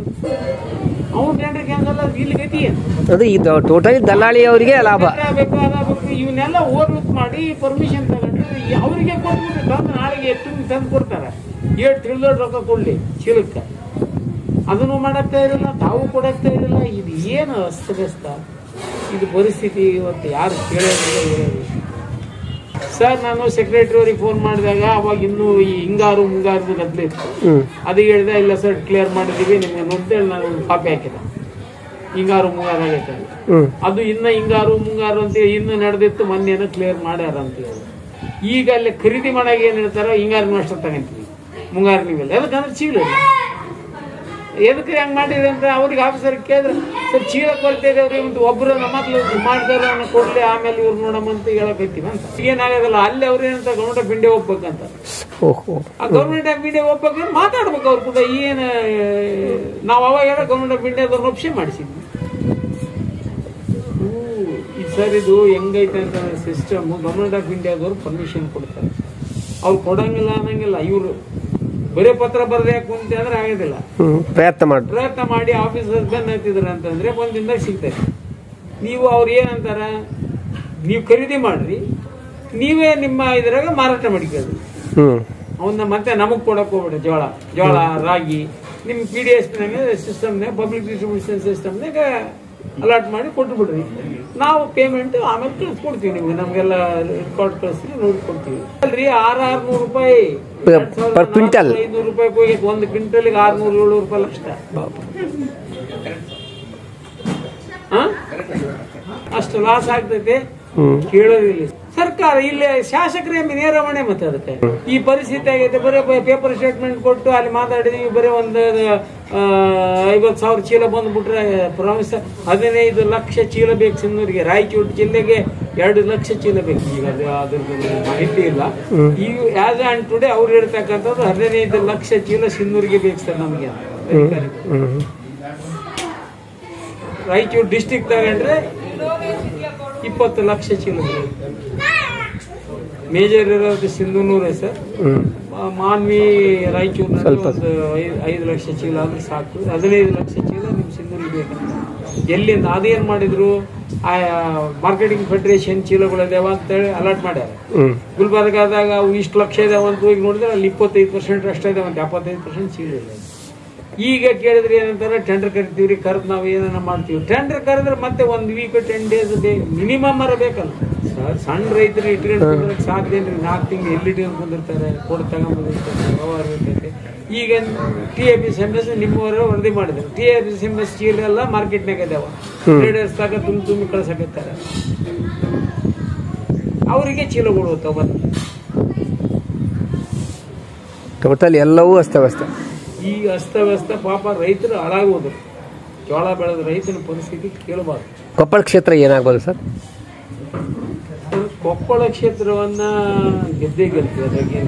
G: ಅವ್ನು ಟೆಂಡರ್ ಕ್ಯಾನ್ಸಲ್ ಆದ್ರೆ ಇಲ್ಲಿ ಗತಿ
H: ಅದು ಇದು ಟೋಟಲಿ ದಲ್ಲಾಳಿ ಅವರಿಗೆ ಲಾಭ
G: ಬೇಕು. ಇವನ್ನೆಲ್ಲ ಓವರ್ಲುಕ್ ಮಾಡಿ ಪರ್ಮಿಷನ್ ತಗೊಂಡು ಅವರಿಗೆ ಕೊಟ್ಬಿಟ್ಟು ತಂದು ನಾಳೆಗೆ ತಂದು ಕೊಡ್ತಾರೆ. 7 ಟ್ರಿಲಿಯನ್ ರೊಕ್ಕ ಕೊಡ್ಲಿ ಚೀಲಕ್ಕೆ, ಅದನ್ನು ಮಾಡಕ್ತಾ ಇರಲಿಲ್ಲ, ತಾವು ಕೊಡಕ್ತಾ ಇರಲಿಲ್ಲ. ಇದು ಏನು ಅಸ್ತವ್ಯಸ್ತ ಇದು ಪರಿಸ್ಥಿತಿ. ಇವತ್ತು ಯಾರು ಕೇಳೋದಿಲ್ಲ. ಸರ್ ನಾನು ಸೆಕ್ರೆಟರಿ ಅವ್ರಿಗೆ ಫೋನ್ ಮಾಡಿದಾಗ ಅವಾಗ ಇನ್ನೂ ಈ ಹಿಂಗಾರು ಮುಂಗಾರು ಗದ್ದಲ ಇತ್ತು. ಅದು ಹೇಳಿದೆ, ಇಲ್ಲ ಸರ್ ಕ್ಲಿಯರ್ ಮಾಡಿದೀವಿ ನಿಮ್ಗೆ ನೋಡ್ತೇಳಿ ನಾನು ಒಂದು ಕಾಪಿ ಹಾಕಿದೆ. ಹಿಂಗಾರು ಮುಂಗಾರು ಆಗೈತೆ ಅದು ಇನ್ನ ಹಿಂಗಾರು ಮುಂಗಾರು ಅಂತೇಳಿ ಇನ್ನು ನಡೆದಿತ್ತು, ಮೊನ್ನೆನ ಕ್ಲಿಯರ್ ಮಾಡ್ಯಾರ ಅಂತೇಳಿ. ಈಗ ಅಲ್ಲಿ ಖರೀದಿ ಮಾಡಾಗ ಏನ್ ಹೇಳ್ತಾರ, ಹಿಂಗಾರು ಅಷ್ಟು ತಗೊಂತೀವಿ, ಮುಂಗಾರು ನೀವೆಲ್ಲ ಯಾಕಂದ್ರೆ ಚೀಲ ಎದಕ್ಕೆ ಹೆಂಗ್ ಮಾಡಿದ್ರಿ ಅಂತ ಅವ್ರಿಗೆ ಆಫೀಸರ್ ಕೇಳಿದ್ರೆ, ಸರ್ ಚೀಲ ಕೊಡ್ತಾ ಇದೇವ್ರಿ ಮತ್ತು ಒಬ್ರು ನಮ್ಮಕ್ಳು ಮಾಡ್ದಾರ ಕೊಡ್ಲಿ ಆಮೇಲೆ ಇವ್ರು ನೋಡಮ್ಮ ಅಂತ ಹೇಳಕೈತೀವಿ ಅಂತ. ಏನಾಗೋದಿಲ್ಲ, ಅಲ್ಲಿ ಅವ್ರು ಏನಂತ ಗೌರ್ಮೆಂಟ್ ಆಫ್ ಇಂಡಿಯಾ ಹೋಗ್ಬೇಕಂತ. ಆ ಗೌರ್ಮೆಂಟ್ ಆಫ್ ಇಂಡಿಯಾ ಹೋಗ್ಬೇಕಂದ್ರೆ ಮಾತಾಡ್ಬೇಕು ಅವ್ರು ಕೂಡ. ಏನು ನಾವು ಅವಾಗ ಗೌರ್ಮೆಂಟ್ ಆಫ್ ಇಂಡಿಯಾದವ್ರನ್ನ ಒಪ್ಷನ್ ಮಾಡಿಸಿದ್ವಿ. ಸರ್ ಇದು ಹೆಂಗೈತೆ ಅಂತ ಸಿಸ್ಟಮ್, ಗೌರ್ಮೆಂಟ್ ಆಫ್ ಇಂಡಿಯಾದವ್ರು ಪರ್ಮಿಷನ್ ಕೊಡ್ತಾರೆ. ಅವ್ರು ಕೊಡಂಗಿಲ್ಲ ಅನ್ನಂಗಿಲ್ಲ. ಇವರು ಬರೀ ಪತ್ರ ಬರದೆ ಕುಂತೆ ಅಂದ್ರೆ ಆಗೋದಿಲ್ಲ. ಪ್ರಯತ್ನ ಮಾಡಿ ಆಫೀಸರ್ ಬಂದ್ ಹಾಕ್ತಿದ್ರ ಅಂತಂದ್ರೆ 1 ದಿನದಾಗ ಸಿಗ್ತದೆ. ನೀವು ಅವ್ರು ಏನಂತಾರ, ನೀವು ಖರೀದಿ ಮಾಡ್ರಿ, ನೀವೇ ನಿಮ್ಮ ಇದ್ರಾಗ ಮಾರಾಟ ಮಾಡಿಕೊಳ್ಳಿ. ಅವನ್ನ ಮತ್ತೆ ನಮಗ್ ಕೊಡಕ್ ಹೋಗ್ಬೇಡಿ. ಜೋಳ ರಾಗಿ ನಿಮ್ PDS ಸಿಸ್ಟಮ್ನಾಗ, ಪಬ್ಲಿಕ್ ಡಿಸ್ಟ್ರಿಬ್ಯೂಷನ್ ಸಿಸ್ಟಮ್ನಾಗ ಅಲಾಟ್ ಮಾಡಿ ಕೊಟ್ಟು ಬಿಡ್ರಿ. ನಾವು ಪೇಮೆಂಟ್ ಆಮೇಲೆ ಕಳಿಸ್ಕೊಡ್ತೀವಿ ನಿಮ್ಗೆ. ನಮ್ಗೆಲ್ಲ ರೆಕಾರ್ಡ್ ಕಳಿಸ್ತೀವಿ, ನೋಡಿ ಕೊಡ್ತೀವಿ. ಅಲ್ರಿ 600 ರೂಪಾಯಿ
H: ಪರ್ ಕ್ವಿಂಟಲ್,
G: 500 ರೂಪಾಯಿ ಹೋಗಿ 1 ಕ್ವಿಂಟಲ್ಗೆ 600-700 ರೂಪಾಯಿ ಲಕ್ಷ. ಅಷ್ಟು ಲಾಸ್ ಆಗ್ತೈತೆ, ಕೇಳೋದಿಲ್ಲ ಸರ್ಕಾರ. ಇಲ್ಲಿ ಶಾಸಕರೇ ನೇರವಣೆ. ಮತ್ತೆ ಅದಕ್ಕೆ ಈ ಪರಿಸ್ಥಿತಿ ಆಗೈತೆ. ಬರೀ ಪೇಪರ್ ಸ್ಟೇಟ್ಮೆಂಟ್ ಕೊಟ್ಟು ಅಲ್ಲಿ ಮಾತಾಡಿದೀವಿ. ಬರೀ ಒಂದು 50,000 ಚೀಲ ಬಂದ್ಬಿಟ್ರೆ ಪ್ರಾಮಿಸ್ 15 ಲಕ್ಷ ಚೀಲ ಬೇಕು ಸಿನ್ನೂರಿಗೆ. ರಾಯಚೂರು ಜಿಲ್ಲೆಗೆ 2 ಲಕ್ಷ ಚೀಲ ಬೇಕು. ಈಗ ಅದ್ರದ್ದು ಮಾಹಿತಿ ಇಲ್ಲ. ಈಗ ಆಸ್ ಆನ್ ಟುಡೇ ಅವ್ರು ಹೇಳ್ತಕ್ಕಂಥದ್ದು 15 ಲಕ್ಷ ಚೀಲ ಸಿನ್ನೂರಿಗೆ ಬೇಕು ಸರ್ ನಮಗೆ. ರಾಯಚೂರು ಡಿಸ್ಟಿಕ್ ತಗೊಂಡ್ರೆ 20 ಲಕ್ಷ ಚೀಲ. ಮೇಜರ್ ಇರೋದು ಸಿಂಧನೂರೇ ಸರ್. ಮಾನ್ವಿ ರಾಯಚೂರು 5 ಲಕ್ಷ ಚೀಲ ಆದ್ರೆ ಸಾಕು. 15 ಲಕ್ಷ ಚೀಲ ನಿಮ್ ಸಿಂಧೂರಿಗೆ ಬೇಕಂತ. ಎಲ್ಲಿಂದ ಅದೇನ್ ಮಾಡಿದ್ರು, ಮಾರ್ಕೆಟಿಂಗ್ ಫೆಡರೇಷನ್ ಚೀಲಗಳಿದಾವ ಅಂತ ಹೇಳಿ ಅಲಾಟ್ ಮಾಡ್ಯಾರ. ಗುಲ್ಬರ್ಗಾದಾಗ ಅವು ಇಷ್ಟು ಲಕ್ಷ ಇದಾವ ಅಂತ ಹೋಗಿ ನೋಡಿದ್ರೆ ಅಲ್ಲಿ 25% ಅಷ್ಟೇ ಇದಾವ, 75% ಚೀಲ ಇಲ್ಲ. ಈಗ ಕೇಳಿದ್ರೆ ಏನಂತಾರೆ, ಟೆಂಡರ್ ಕರಿತೀವ್ರಿ, ಕರೆದು ನಾವು ಏನಾರ ಮಾಡ್ತೀವಿ. ಟೆಂಡರ್ ಕರೆದ್ರೆ ಮತ್ತೆ 1 ವೀಕ್ 10 ಡೇಸ್ ಮಿನಿಮಮ್ ಬೇಕಲ್ಲ. ಸರ್ ಸಣ್ಣ ರೈತರು ಇಟ್ಕೊಂಡು ಸಾಧ್ಯ ಏನ್ರಿ 4 ತಿಂಗಳು ಎಲ್ಲಿ ಇಟ್ಕೊಂಡು ಕುಂದಿರ್ತಾರೆ ಕೊಡು ತಗೊಂಬಂದಿರ್ತಾರೆ ವ್ಯವಹಾರ ಇರ್ತೈತೆ. ಈಗ TAPCMS ನಿಮ್ಮವರು ವರದಿ ಮಾಡಿದ್ರು TAPCMS ಚೀಲ ಎಲ್ಲ ಮಾರ್ಕೆಟ್ನಾಗ ಇದಾವ ಟ್ರೇಡರ್ಸ್ ತಾಗ ತುಂಬಿ ಕಳ್ಸಕತ್ತಾರೆ ಅವರಿಗೆ ಚೀಲಗಳು ತಗೊಂಡು
H: ಟೋಟಲ್ ಎಲ್ಲವೂ ಅಸ್ತವ್ಯಸ್ತ.
G: ಈ ಅಸ್ತವ್ಯಸ್ತ ಪಾಪ ರೈತರು ಹಾಳಾಗೋದು. ಜೋಳ ಬೆಳೆದ ರೈತನ ಪರಿಸ್ಥಿತಿ ಕೇಳಬಾರ್ದು.
H: ಕೊಪ್ಪಳ ಕ್ಷೇತ್ರ ಏನಾಗ್ಬೋದು ಸರ್?
G: ಕೊಪ್ಪಳ ಕ್ಷೇತ್ರವನ್ನ ಗೆದ್ದೇ ಗೆಲ್ತೀವಿ, ಅದಕ್ಕೆ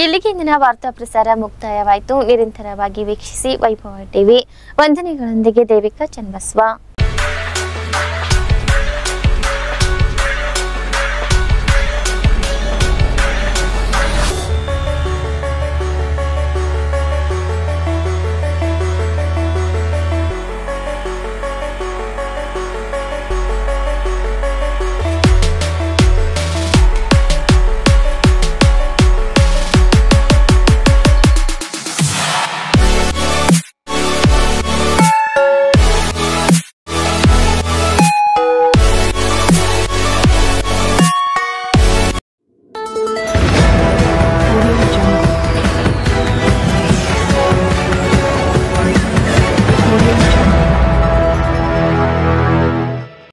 A: ಇಲ್ಲಿಗೆ ಇಂದಿನ ವಾರ್ತಾ ಪ್ರಸಾರ ಮುಕ್ತಾಯವಾಯಿತು. ನಿರಂತರವಾಗಿ ವೀಕ್ಷಿಸಿ ವೈಭವ ಟಿವಿ. ವಂದನೆಗಳೊಂದಿಗೆ ದೇವಿಕಾ ಚನ್ನಬಸವ.